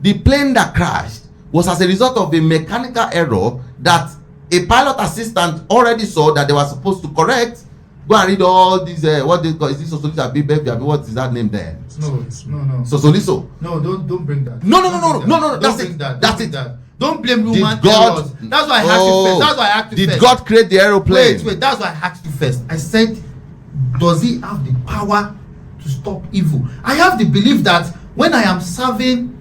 The plane that crashed was as a result of a mechanical error that a pilot assistant already saw that they were supposed to correct, Go and read all these, what they call, is this Sosoliso Abibe, what is that name there? No. Sosoliso. No, don't bring that. No, Don't that's bring it. that. That's Don't it. bring that. Don't blame Did human God- errors. That's why I asked you first. That's why I asked you Did first. God create the aeroplane? Wait, that's why I asked you first. I said, does he have the power to stop evil? I have the belief that when I am serving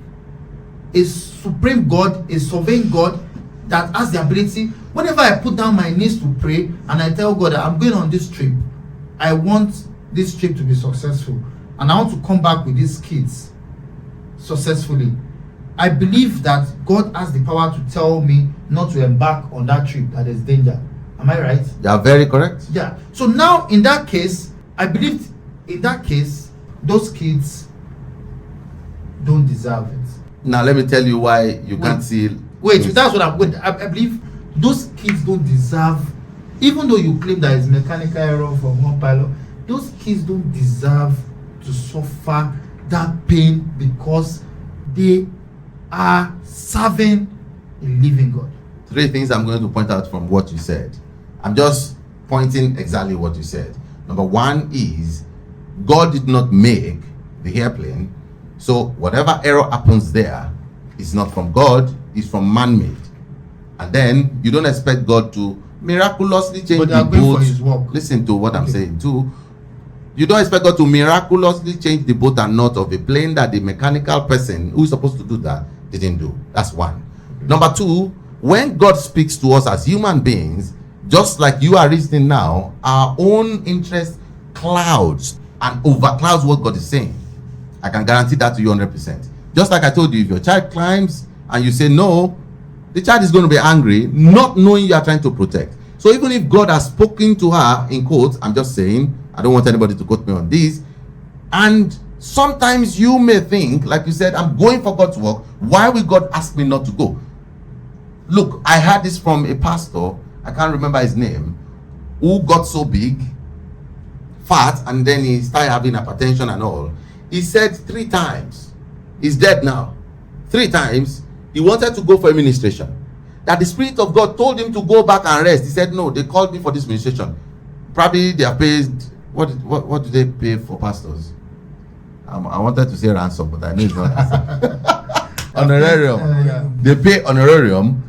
a supreme God, a sovereign God that has the ability, whenever I put down my knees to pray and I tell God that I'm going on this trip, I want this trip to be successful and I want to come back with these kids successfully, I believe that God has the power to tell me not to embark on that trip, that there's danger. Am I right? You are very correct. Yeah. So now in that case, I believe in that case, those kids don't deserve it. Now let me tell you why you can't see. Wait, that's what I believe those kids don't deserve, even though you claim that it's mechanical error from one pilot, those kids don't deserve to suffer that pain because they are serving a living God. 3 things I'm going to point out from what you said. I'm just pointing exactly what you said. Number 1 is God did not make the airplane, so whatever error happens there is not from God, it's from man-made. And then you don't expect God to miraculously change But they the are going for boat. his work. Listen to what I'm saying too. You don't expect God to miraculously change the boat and not of a plane that the mechanical person who is supposed to do that didn't do. That's 1. Number 2, when God speaks to us as human beings, just like you are reasoning now, our own interest clouds and overclouds what God is saying. I can guarantee that to you 100%. Just like I told you, if your child climbs and you say no, the child is going to be angry, not knowing you are trying to protect. So even if God has spoken to her, in quotes, I'm just saying, I don't want anybody to quote me on this, and sometimes you may think, like you said, I'm going for God's work, why will God ask me not to go? Look, I heard this from a pastor, I can't remember his name, who got so big, fat, and then he started having hypertension and all. He said 3 times, he's dead now, 3 times, he wanted to go for administration. That the Spirit of God told him to go back and rest. He said, no, they called me for this administration. Probably they are paid, what do they pay for pastors? I wanted to say ransom, but I know it's not ransom. Honorarium. Yeah. They pay honorarium.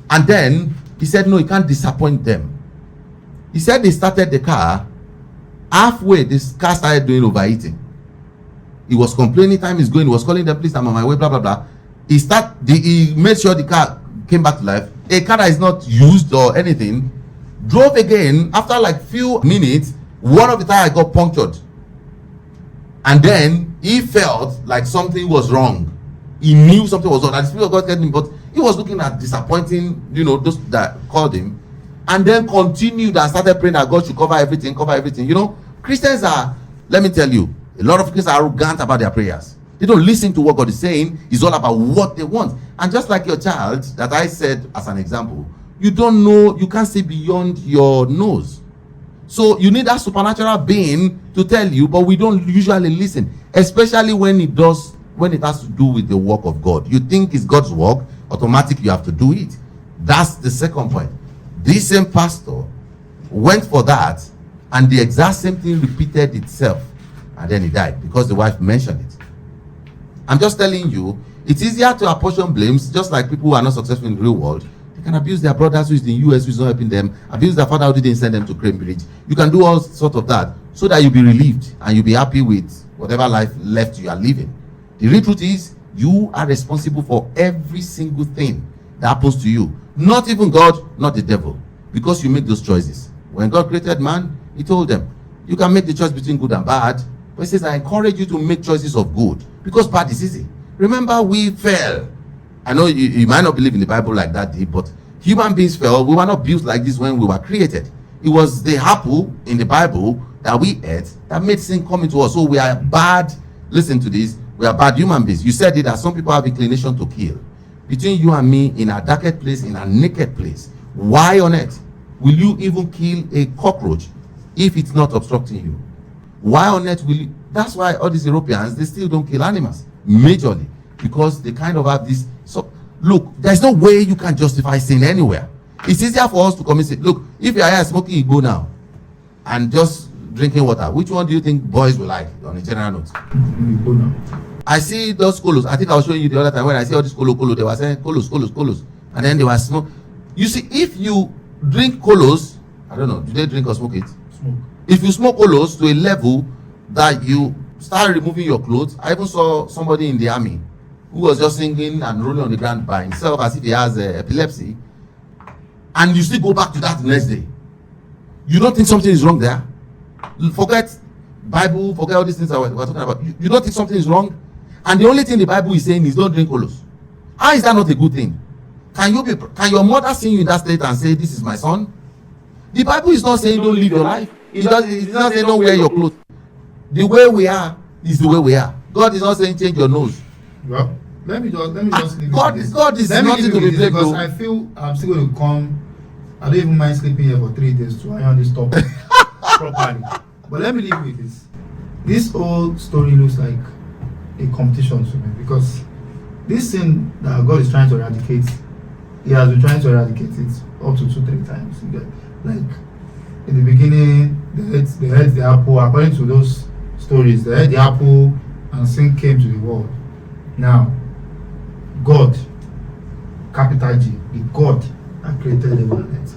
And then he said, no, he can't disappoint them. He said they started the car. Halfway, this car started doing overheating. He was complaining, time is going. He was calling them, please, I'm on my way, blah, blah, blah. He made sure the car came back to life. A car that is not used or anything, drove again. After like few minutes, one of the tires got punctured. And then he felt like something was wrong. He knew something was wrong. And the Spirit of God told him, but he was looking at disappointing, those that called him. And then continued and started praying that God should cover everything. Christians are, let me tell you, a lot of Christians are arrogant about their prayers. They don't listen to what God is saying. It's all about what they want. And just like your child that I said as an example, you don't know, you can't see beyond your nose. So you need that supernatural being to tell you, but we don't usually listen, especially when it has to do with the work of God. You think it's God's work, automatically you have to do it. That's the second point. This same pastor went for that, and the exact same thing repeated itself, and then he died because the wife mentioned it. I'm just telling you, it's easier to apportion blames, just like people who are not successful in the real world. They can abuse their brothers who is in the US, who is not helping them, abuse their father who didn't send them to Cambridge. You can do all sorts of that so that you'll be relieved and you'll be happy with whatever life left you are living. The real truth is, you are responsible for every single thing that happens to you. Not even God, not the devil, because you make those choices. When God created man, he told them, you can make the choice between good and bad, but he says, I encourage you to make choices of good, because bad is easy. Remember, we fell. I know you might not believe in the Bible like that, but human beings fell. We were not built like this when we were created. It was the apple in the Bible that we ate that made sin come into us. So we are bad. Listen to this. We are bad human beings. You said it, that some people have inclination to kill. Between you and me, in a darkest place, in a naked place, why on earth will you even kill a cockroach if it's not obstructing you? Why on earth will you? That's why all these Europeans, they still don't kill animals majorly, because they kind of have this. So look, there's no way you can justify sin anywhere. It's easier for us to come and say, look, if you are here smoking, you go now, and just drinking water. Which one do you think boys will like on a general note? You go now. I see those colos. I think I was showing you the other time when I see all these colo, they were saying colos. And then they were smoke. You see, if you drink colos, I don't know, do they drink or smoke it? Smoke. If you smoke colos to a level that you start removing your clothes, I even saw somebody in the army who was just singing and rolling on the ground by himself as if he has epilepsy, and you still go back to that the next day. You don't think something is wrong there? Forget Bible, forget all these things that we're talking about. You don't think something is wrong? And the only thing the Bible is saying is don't drink colos. How is that not a good thing? Can your mother see you in that state and say, this is my son? The Bible is not saying don't live your life. It's not saying don't wear your clothes. The way we are is the way we are. God is not saying change your nose. Well, let me just leave God is nothing to be blamed, because I feel I'm still going to come. I don't even mind sleeping here for 3 days to iron this topic properly. But let me leave with this. This whole story looks like a competition to me, because this thing that God is trying to eradicate, He has been trying to eradicate it up to 2-3 times. Like in the beginning, they had the apple. According to those stories, they had the apple and sin came to the world. Now, God, capital G, the God that created the planet,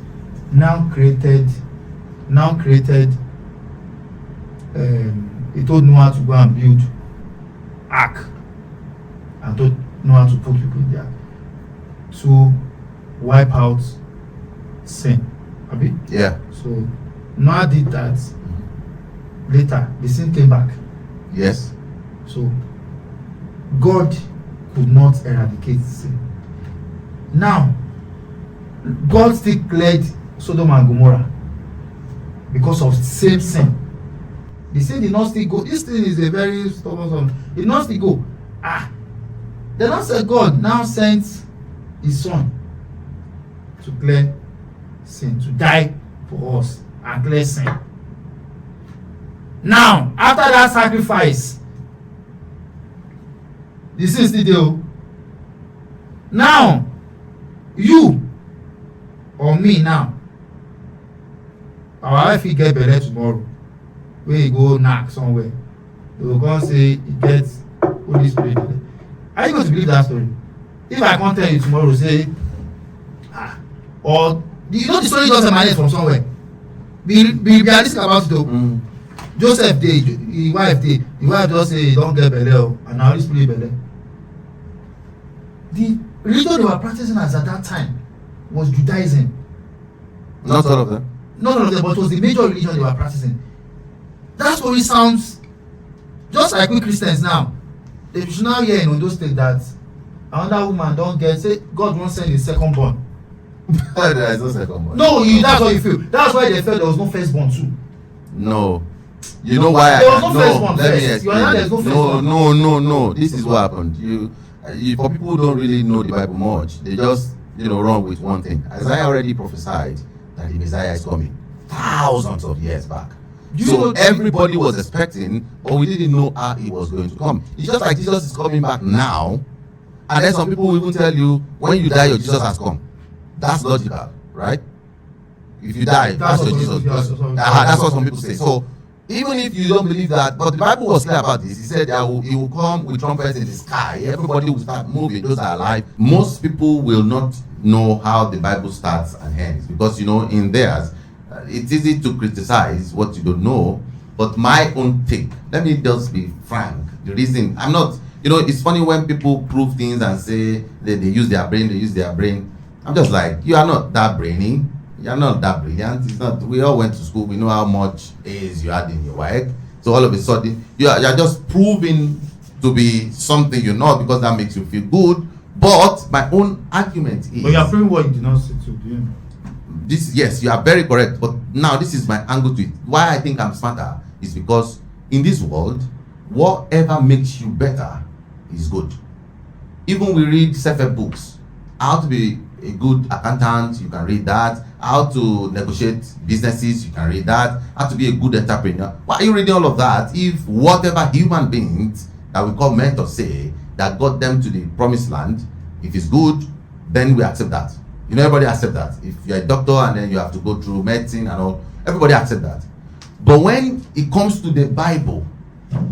now created. He told Noah to go and build ark, and told Noah to put people in there to wipe out sin. Abi? Yeah. So Noah did that. Later, the sin came back. Yes. So God could not eradicate sin. Now, God still cleared Sodom and Gomorrah because of same sin. The sin did not still go. This thing is a very stubborn one. It did not still go. The Lord said God now sent His Son to clear sin, to die for us and clear sin. Now, after that sacrifice, the sin still there. Now, you or me now, our wife will get belle tomorrow. When you go knack somewhere, they will come say he gets Holy Spirit. Are you going to believe that story? If I can't tell you tomorrow, say, or you know the story just emanate from somewhere. Be realistic about it though. Joseph dey, the wife just say he don't get belle, and now Holy Spirit belle. The religion they were practicing as at that time was Judaism. Not all of them. Not all of them, but it was the major religion they were practicing. That story sounds just like we Christians now. They should now hear in Ondo State that another woman don't get, say God won't send a second born. There is no second born. No, that's what you feel. That's why they felt there was no first born too. No. You know why? There was no first born Let me first. You know there's no first born. No. This is what happened. You for people who don't really know the Bible much, they just run with one thing. Isaiah already prophesied that the Messiah is coming thousands of years back. So everybody was expecting, but we didn't know how he was going to come. It's just like Jesus is coming back now, and then some people will even tell you, when you die, your Jesus has come. That's logical, right? If you die, that's your Jesus. That's what some people say. So even if you don't believe that, but the Bible was clear about this. He said he will come with trumpets in the sky. Everybody will start moving. Those are alive. Most people will not know how the Bible starts and ends, because in theirs, it's easy to criticize what you don't know. But my own take, let me just be frank. The reason I'm not, it's funny when people prove things and say that they use their brain. I'm just like, you are not that brainy. You are not that brilliant. It's not. We all went to school. We know how much A's you had in your work. So all of a sudden, you are just proving to be something you're not, because that makes you feel good. But my own argument is. But you are proving what you did not say to do. Yes, you are very correct. But now this is my angle to it. Why I think I'm smarter is because in this world, whatever makes you better is good. Even we read self-help books. How to be a good accountant, you can read that. How to negotiate businesses, you can read that. How to be a good entrepreneur. Why are you reading all of that if whatever human beings that we call mentors say that got them to the promised land, if it's good, then we accept that. Everybody accept that. If you're a doctor and then you have to go through medicine and all, everybody accept that. But when it comes to the Bible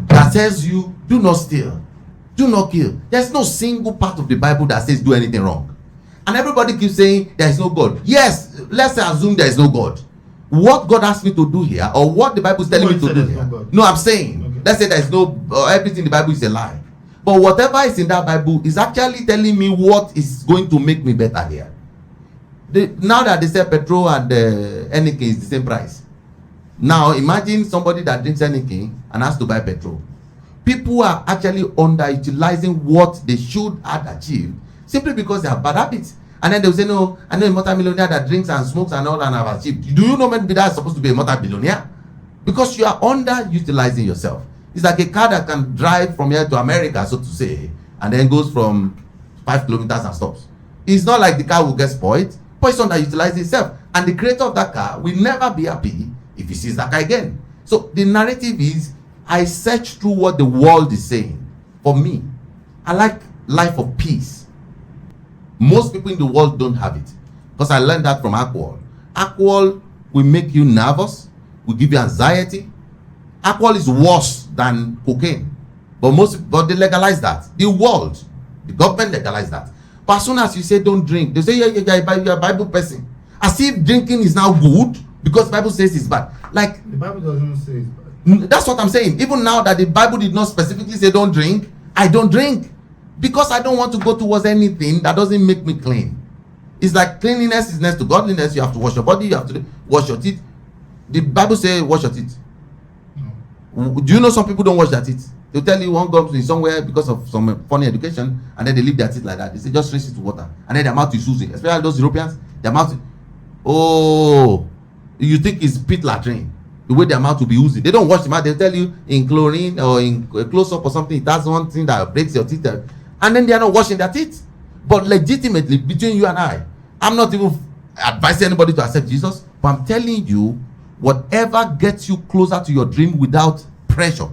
that tells you, do not steal, do not kill, there's no single part of the Bible that says do anything wrong. And everybody keeps saying there is no God. Yes, let's assume there is no God. What God asked me to do here, or what the Bible is telling me to do here. No, I'm saying, okay, let's say there is no, everything in the Bible is a lie. But whatever is in that Bible is actually telling me what is going to make me better here. Now that they say petrol and Heineken is the same price. Now imagine somebody that drinks Heineken and has to buy petrol. People are actually underutilizing what they should have achieved simply because they have bad habits. And then they'll say, no, I know a multi-millionaire that drinks and smokes and all and have achieved. Do you know maybe that's supposed to be a multi-billionaire? Because you are underutilizing yourself. It's like a car that can drive from here to America, so to say, and then goes from 5 kilometers and stops. It's not like the car will get spoiled, but it's underutilizing itself. And the creator of that car will never be happy if he sees that car again. So the narrative is, I search through what the world is saying. For me, I like life of peace. Most people in the world don't have it. Because I learned that from alcohol. Alcohol will make you nervous, will give you anxiety. Alcohol is worse than cocaine. But they legalize that. The world, the government legalized that. But as soon as you say don't drink, they say you're a Bible person. As if drinking is now good because the Bible says it's bad. Like, the Bible doesn't say it's bad. That's what I'm saying. Even now that the Bible did not specifically say don't drink, I don't drink. Because I don't want to go towards anything that doesn't make me clean. It's like cleanliness is next to godliness. You have to wash your body, you have to wash your teeth. The Bible says wash your teeth. Do you know some people don't wash their teeth? They'll tell you one comes in somewhere because of some funny education, and then they leave their teeth like that. They say just rinse it with water, and then their mouth is oozing. Especially those Europeans, their mouth. Oh, you think it's pit latrine? The way their mouth will be oozing. They don't wash the mouth. They tell you in chlorine or in close-up or something. That's one thing that breaks your teeth, and then they are not washing their teeth. But legitimately, between you and I'm not even advising anybody to accept Jesus, but I'm telling you, whatever gets you closer to your dream without pressure,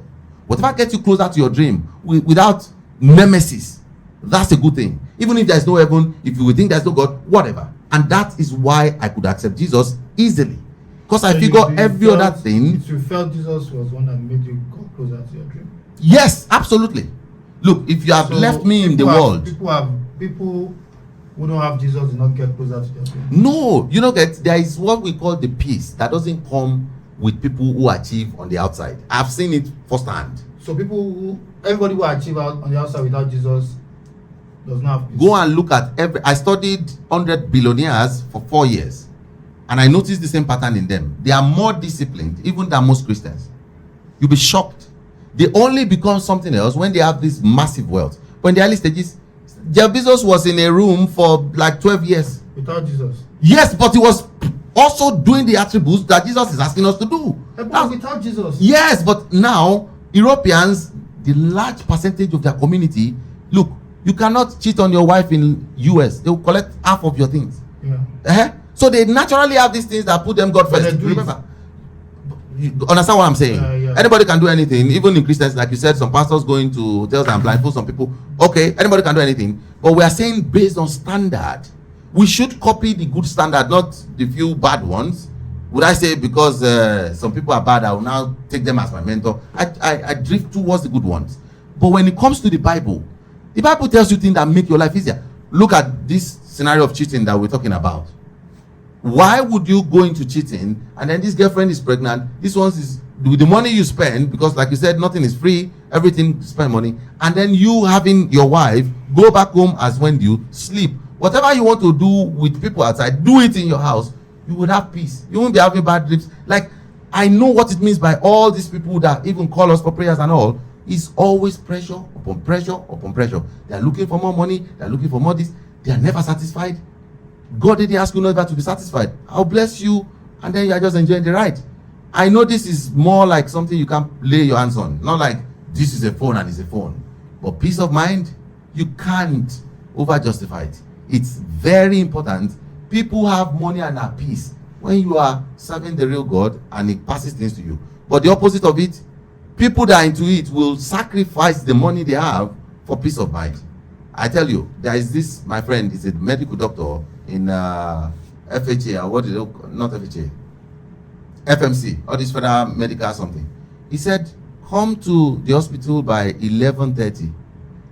whatever gets you closer to your dream without nemesis, that's a good thing. Even if there's no heaven, if you think there's no God, whatever. And that is why I could accept Jesus easily. Because I figure every other thing. You felt Jesus was one that made you go closer to your dream? Yes, absolutely. Look, if you have left me in the world. People who don't have Jesus do not get closer to their dream. No, you know that there is what we call the peace that doesn't come with people who achieve on the outside. I've seen it firsthand. So everybody who achieve out on the outside without Jesus does not have peace. Go and look at I studied 100 billionaires for 4 years, and I noticed the same pattern in them. They are more disciplined even than most Christians. You'll be shocked. They only become something else when they have this massive wealth. But in the early stages, Jeff Bezos was in a room for like 12 years. Without Jesus? Yes, but he was also doing the attributes that Jesus is asking us to do. But without Jesus? Yes, but now, Europeans, the large percentage of their community, look, you cannot cheat on your wife in US. They will collect half of your things. Yeah. So they naturally have these things that put them God first. Remember? You understand what I'm saying? Yeah. Anybody can do anything, even in Christians, like you said, some pastors going to hotels and blindfold some people. Okay, anybody can do anything. But we are saying based on standard. We should copy the good standard, not the few bad ones. Would I say because some people are bad, I will now take them as my mentor? I drift towards the good ones. But when it comes to the Bible tells you things that make your life easier. Look at this scenario of cheating that we're talking about. Why would you go into cheating and then this girlfriend is pregnant? This one is with the money you spend, because like you said, nothing is free, everything spend money, and then you having your wife go back home as when you sleep. Whatever you want to do with people outside, do it in your house. You would have peace. You won't be having bad dreams. Like, I know what it means by all these people that even call us for prayers and all. It's always pressure upon pressure upon pressure. They are looking for more money. They are looking for more this. They are never satisfied. God didn't ask you never to be satisfied. I'll bless you, and then you are just enjoying the ride. I know this is more like something you can lay your hands on. Not like this is a phone and it's a phone. But peace of mind, you can't over justify it. It's very important. People have money and are peace when you are serving the real God and it passes things to you. But the opposite of it, people that are into it will sacrifice the money they have for peace of mind. I tell you, there is this, my friend is a medical doctor in FHA, or what is it? Not FHA. FMC, or this federal medical something. He said, come to the hospital by 11:30.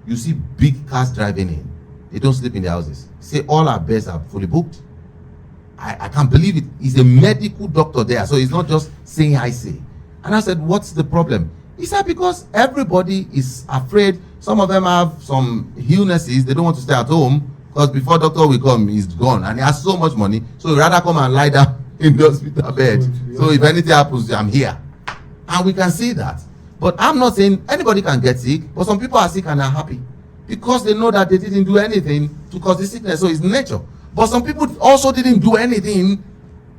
You see big cars driving in. They don't sleep in their houses. Say all our beds are fully booked. I can't believe it. He's a medical doctor there, so he's not just saying I say. And I said, what's the problem? He said, because everybody is afraid. Some of them have some illnesses. They don't want to stay at home because before doctor will come, he's gone. And he has so much money. So he'd rather come and lie down in the hospital bed. So if anything happens, I'm here. And we can see that. But I'm not saying anybody can get sick, but some people are sick and are happy because they know that they didn't do anything to cause the sickness. So it's nature. But some people also didn't do anything,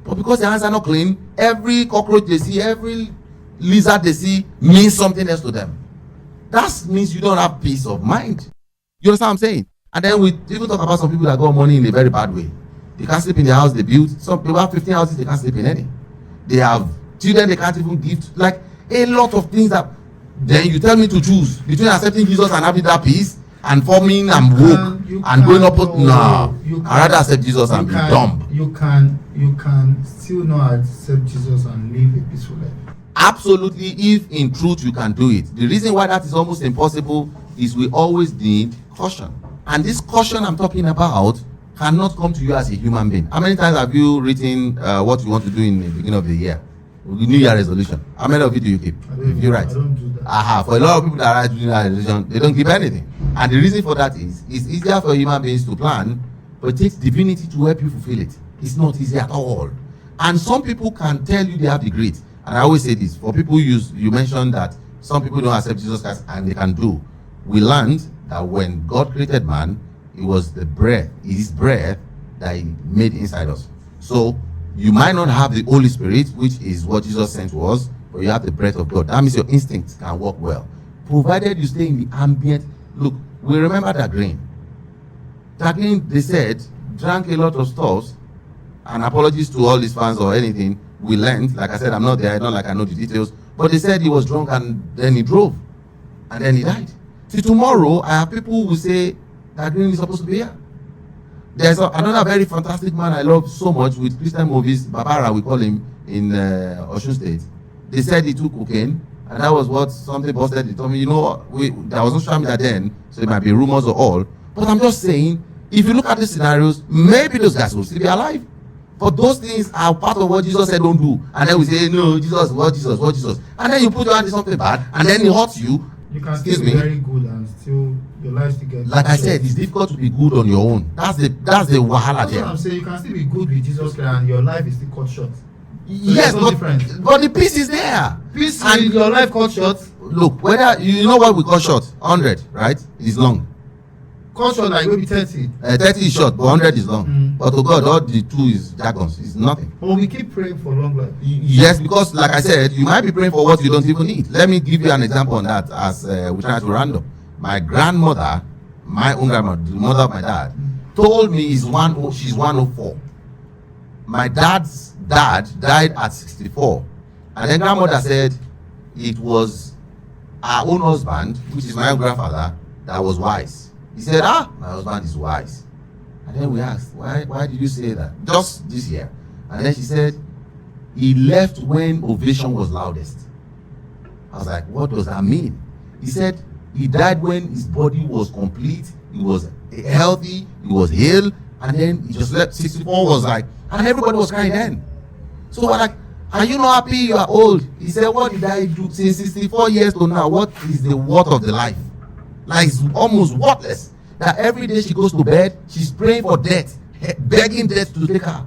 but because their hands are not clean, every cockroach they see, every lizard they see means something else to them. That means you don't have peace of mind. You understand what I'm saying? And then we even talk about some people that got money in a very bad way. They can't sleep in the house they built. Some people have 15 houses, they can't sleep in any. They have children they can't even give. Like a lot of things that then you tell me to choose between accepting Jesus and having that peace and forming and woke and going up. No, I rather accept Jesus and be dumb. You can still not accept Jesus and live a peaceful life. Absolutely, if in truth you can do it. The reason why that is almost impossible is we always need caution. And this caution I'm talking about cannot come to you as a human being. How many times have you written what you want to do in the beginning of the year? New Year resolution. How many of you do you keep? If you write. I don't do that. For a lot of people that write New Year resolution, they don't keep anything. And the reason for that is, it's easier for human beings to plan, but it takes divinity to help you fulfill it. It's not easy at all. And some people can tell you they have the grit. And I always say this, for people you mentioned that some people don't accept Jesus Christ and they can do. We learned that when God created man, it was his breath that he made inside us. So you might not have the Holy Spirit, which is what Jesus sent to us, but you have the breath of God. That means your instincts can work well. Provided you stay in the ambient. Look, we remember that grain. That grain, they said, drank a lot of stuff, and apologies to all these fans or anything, we learned, like I said, I'm not there, not like I know the details, but they said he was drunk and then he drove, and then he died. See, tomorrow, I have people who say that grain is supposed to be here. There's another very fantastic man I love so much with Christian movies, Babara, we call him, in Osun State. They said he took cocaine, and that was what something busted. He told me, there was no social media then, so it might be rumors or all. But I'm just saying, if you look at the scenarios, maybe those guys will still be alive. But those things are part of what Jesus said don't do. And then we say, no, Jesus, what Jesus. And then you put your hand in something bad, and then it hurts you. You can still be very good and still your life still get. Like I said, it's difficult to be good on your own. That's the wahala there. That's what I'm saying. You can still be good with Jesus Christ and your life is still cut short. So yes, but the peace is there. Peace and your life cut short. Look, whether you know what we cut short, 100, right? Is long. Cut short like maybe 30. 30 is short, but 100 is long. But to God, all the two is jargons. It's nothing. But we keep praying for long life. Yes, because like I said, you might be praying for what you don't even need. Let me give you an example on that as we try to random. My grandmother, my own grandmother, the mother of my dad, told me she's 104. My dad's dad died at 64. And then grandmother said it was our own husband, which is my own grandfather, that was wise. He said, my husband is wise. And then we asked, why did you say that? Just this year. And then she said, he left when ovation was loudest. I was like, what does that mean? He said, he died when his body was complete, he was healthy, he was healed, and then he just left. 64 was like, and everybody was crying then. So we're like, are you not happy you are old? He said, what did I do since 64 years to now? What is the worth of the life? Like, it's almost worthless. That every day she goes to bed, she's praying for death, begging death to take her.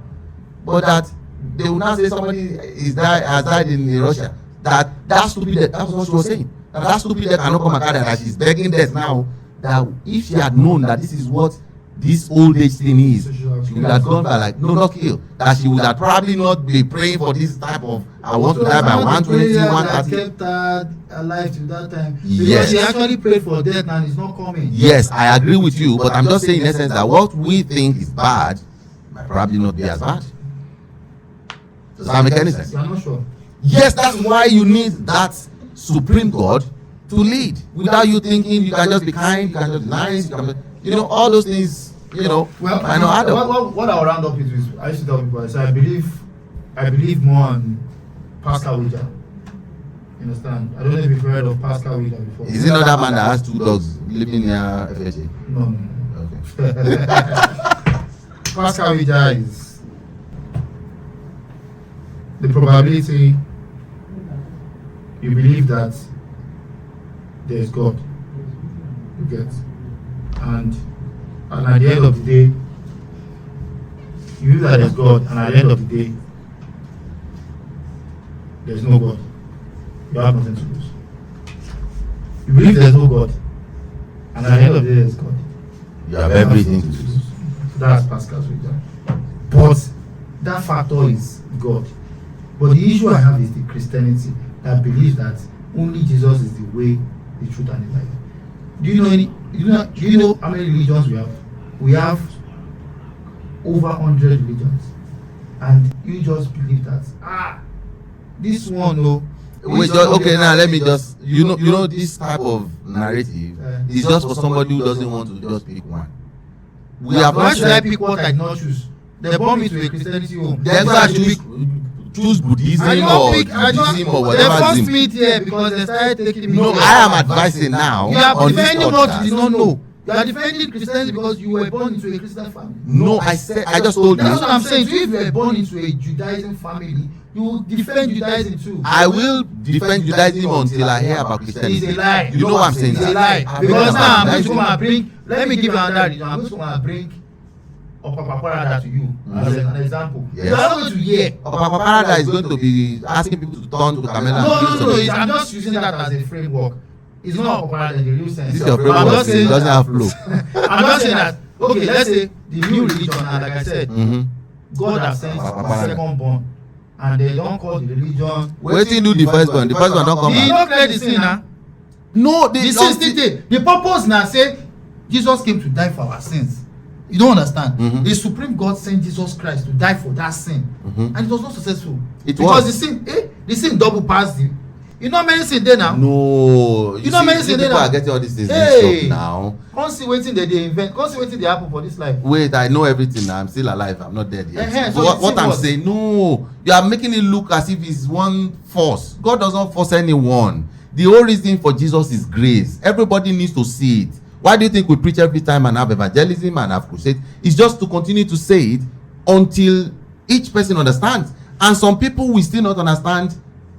But that they will now say somebody has died in Russia. That stupid death, that's what she was saying. That stupid death cannot come and carry her. That she's begging death now. That if she had known that this is what this old age thing is, she would have gone by like, no, not kill. That she would have probably not be praying for this type of, I want to die by 120, 130. Kept her alive till that time. Yes. Because she actually prayed for death and it's not coming. Yes, I agree with you, but I'm just saying in essence that what we think is bad might probably not be as bad. Does that make any sense? You're not sure. Yes, that's why you need that supreme God to lead. Without you thinking, you can just be kind, you can just be nice, all those things, Well, I know. What I'll round up is I used to tell people, I say I believe more on Pascal Ouija. You understand? I don't know if you've heard of Pascal Ouija before. Is it not that man that has 2 dogs living near FHA? No. Okay. Pascal Ouija is the probability you believe that there is God. You get, and at the end of the day, you believe that there is God, and at the end of the day, there is no God. You have nothing to lose. You believe there is no God, and at the end of the day, there is God. You have everything to lose. So that's Pascal's Ouija. But that factor is God. But the issue I have is the Christianity that believes that only Jesus is the way, the truth, and the life. Do you know how many religions we have? We have over 100 religions, and you just believe that this one Wait, okay, now let me just you know this type of narrative is just for somebody who doesn't want to just pick one. We have why not should I said pick what I did not choose? They born me to a Christianity home. then go and choose Buddhism or Judaism or They whatever. forced me here because they started taking me. No, I am advising now You are on this defending what you podcast. did not know. You are defending Christianity because you were born into a Christian family. No, I just told That's you what I'm saying. So if you were born into a Judaism family, you will defend Judaism too. I will defend Judaism until I hear about Christianity. It's a lie. You know what I'm saying? It's a lie. Because now I'm going to come and bring. Let me give you another religion. I'm going to come and bring Opapa Parada to you as an example. Yes. You are not going to hear. Papa Parada is going to be asking people to turn to Camela. No. I'm just using that as a framework. It's not Opapa Parada in the real sense. This is your But I'm framework. just saying It doesn't have flow. I'm not saying that. Okay, let's say the new religion, and like I said, God has sent the second born, and they don't call the religion. Wetin do the first one? The first one don't come He out. don't clear the sin now. No, The sin still dey. The purpose now say Jesus came to die for our sins. You don't understand. The supreme God sent Jesus Christ to die for that sin, and it was not successful. It because was. the sin double passed the. You know how many sin there now? No, You know many see, things people there are now. getting all these things Hey. mixed up now. Come see wetin they invent. Come see wetin dey happen for this life. Wait, I know everything now. I'm still alive. I'm not dead yet. So So what the thing I'm was- saying, no, you are making it look as if it's one force. God does not force anyone. The whole reason for Jesus is grace. Everybody needs to see it. Why do you think we preach every time and have evangelism and have crusade? It's just to continue to say it until each person understands. And some people will still not understand,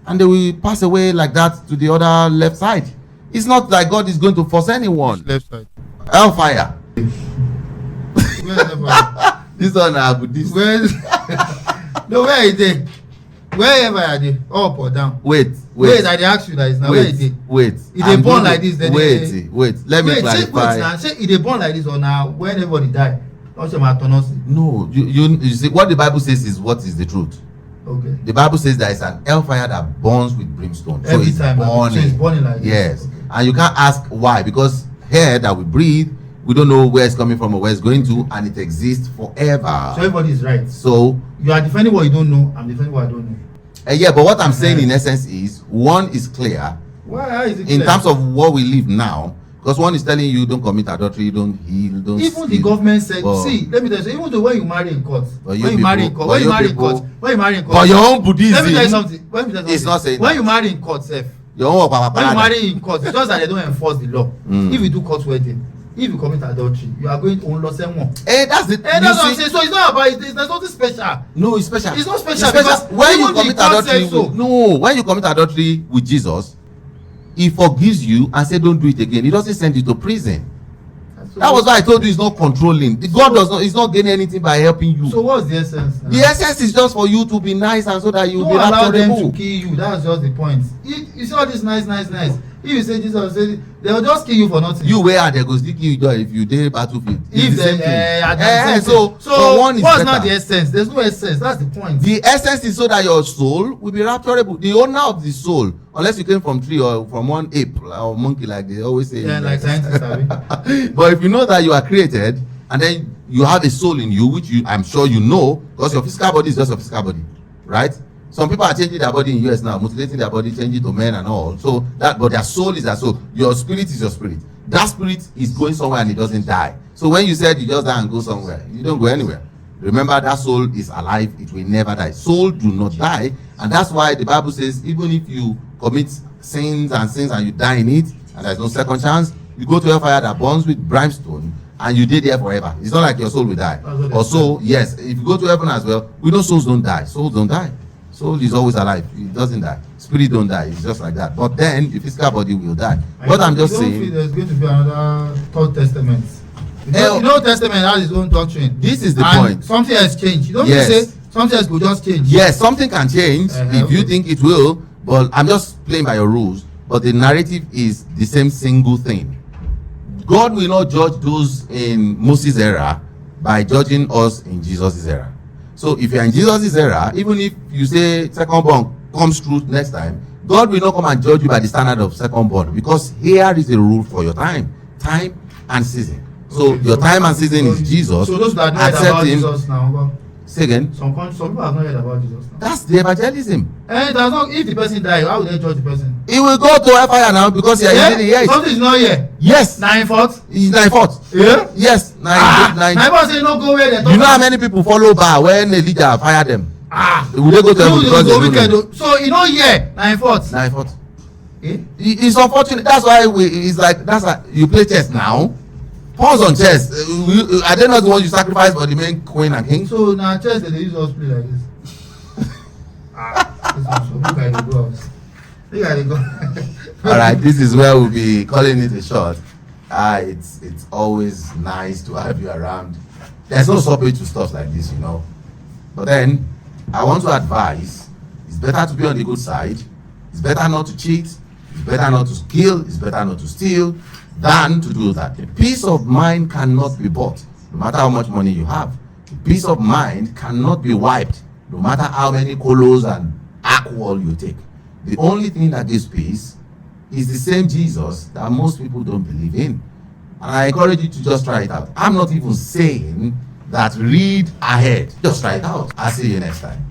and they will pass away like that to the other left side. It's not like God is going to force anyone. Left side. Hellfire. Wherever. This one na Buddhist. Where? No, where is it? Wherever I dey, up or down. Wait. I dey ask you that is now where is it? Wait. E dey born like this, then Wait. Let me Wait, clarify. now, say e dey born like this or now when everybody die, don say ma turn us. No, you see what the Bible says is what is the truth. Okay. The Bible says there is an hellfire that burns with brimstone. So Every it's time, burning. so it's burning like this. Yes, Okay. and you can't ask why, because air that we breathe, we don't know where it's coming from or where it's going to, and it exists forever. So everybody is right. So You are defending what you don't know. I'm defending what I don't know. yeah, but what I'm saying in essence is one is clear Why? How is it in clear? terms of what we live now, because one is telling you don't commit adultery, don't heal, don't Even the steal. government said, But- see, let me tell you, even though when you marry in court, But you when you marry in people- court, when but you you marry in people- court, when you marry in court, But your own Buddhism, let me tell you something. Let me tell you It's something. not saying when that. you marry in court, sef, your own Papa when you Parada. marry in court, it's just that they don't enforce the law. Mm. If you do court wedding, if you commit adultery, you are going to own loss and more. That's the. That's you what I'm see- saying. So it's not about it. There's nothing special. No, it's special. It's not special because when you even the commit God adultery, said so. no, when you commit adultery with Jesus, He forgives you and say don't do it again. He doesn't send you to prison. That was why I told you it's not controlling. God does not. He's not gaining anything by helping you. So what's the essence? Now? The essence is just for you to be nice and so that you Don't will be allow them to rapturable. kill you. That's just the point. You see all this nice. If you say Jesus, say they will just kill you for nothing. You where they go still kill you if you dey battlefield. It's if the same they thing. So one is what's better. not the essence? There's no essence. That's the point. The essence is so that your soul will be rapturable. The owner of the soul, unless you came from tree or from one ape or monkey, like they always say. Yeah, like scientists have. But if you know that you are created and then you have a soul in you, which I'm sure you know, because your physical body is just your physical body, right? Some people are changing their body in US now, mutilating their body, changing to men and all. So that, but their soul is their soul. Your spirit is your spirit. That spirit is going somewhere and it doesn't die. So when you said you just die and go somewhere, you don't go anywhere. Remember that soul is alive. It will never die. Soul do not die, And that's why the Bible says, even if you commit sins and you die in it, and there's no second chance, you go to a fire that burns with brimstone, and you did there forever. It's not like your soul will die. Also, yes, if you go to heaven as well, we know souls don't die. Souls don't die. Soul is always alive. It doesn't die. Spirit don't die. It's just like that. But then the physical body will die. But I'm just saying, there's going to be another third testament. You know, Testament has its own doctrine. This is the and point. Something has changed. You don't Yes. say something else will just change. yes, something can change if you think it will, but I'm just playing by your rules. But the narrative is the same single thing. God will not judge those in Moses' era by judging us in Jesus' era. So if you're in Jesus' era, even if you say second born comes through next time, God will not come and judge you by the standard of second born, because here is a rule for your time and season. So Okay, your time and season is Jesus. So those that know Accept about him. Jesus now, Say again. some people have not heard about Jesus now. That's the evangelism. And it does not, if the person die, how will they judge the person? He will go to hellfire now because he is in the yes. Something is not here. Yes. 9/4. It's 9/4. Yeah. Yes. 9. My boss say no go where they talk. You know how many people follow Bar when Elijah fired them? Will they go to heaven because they go don't wicked know? o. So you know here 9/4. 9/4. Eh? It's unfortunate. That's why it's like that's why you play chess now. Pause on chess. Are they not the ones you sacrifice for the main queen and king? So na chess they dey use us play like this. This one so make I dey go house. Make I dey go. All right, this is where we'll be calling it a short. It's always nice to have you around. There's no stoppage to stuff like this, you know. But then I want to advise: it's better to be on the good side. It's better not to cheat. It's better not to kill. It's better not to steal than to do that. The peace of mind cannot be bought, no matter how much money you have. The peace of mind cannot be wiped, no matter how many colos and alcohol you take. The only thing that gives peace is the same Jesus that most people don't believe in. And I encourage you to just try it out. I'm not even saying that read ahead. Just try it out. I'll see you next time.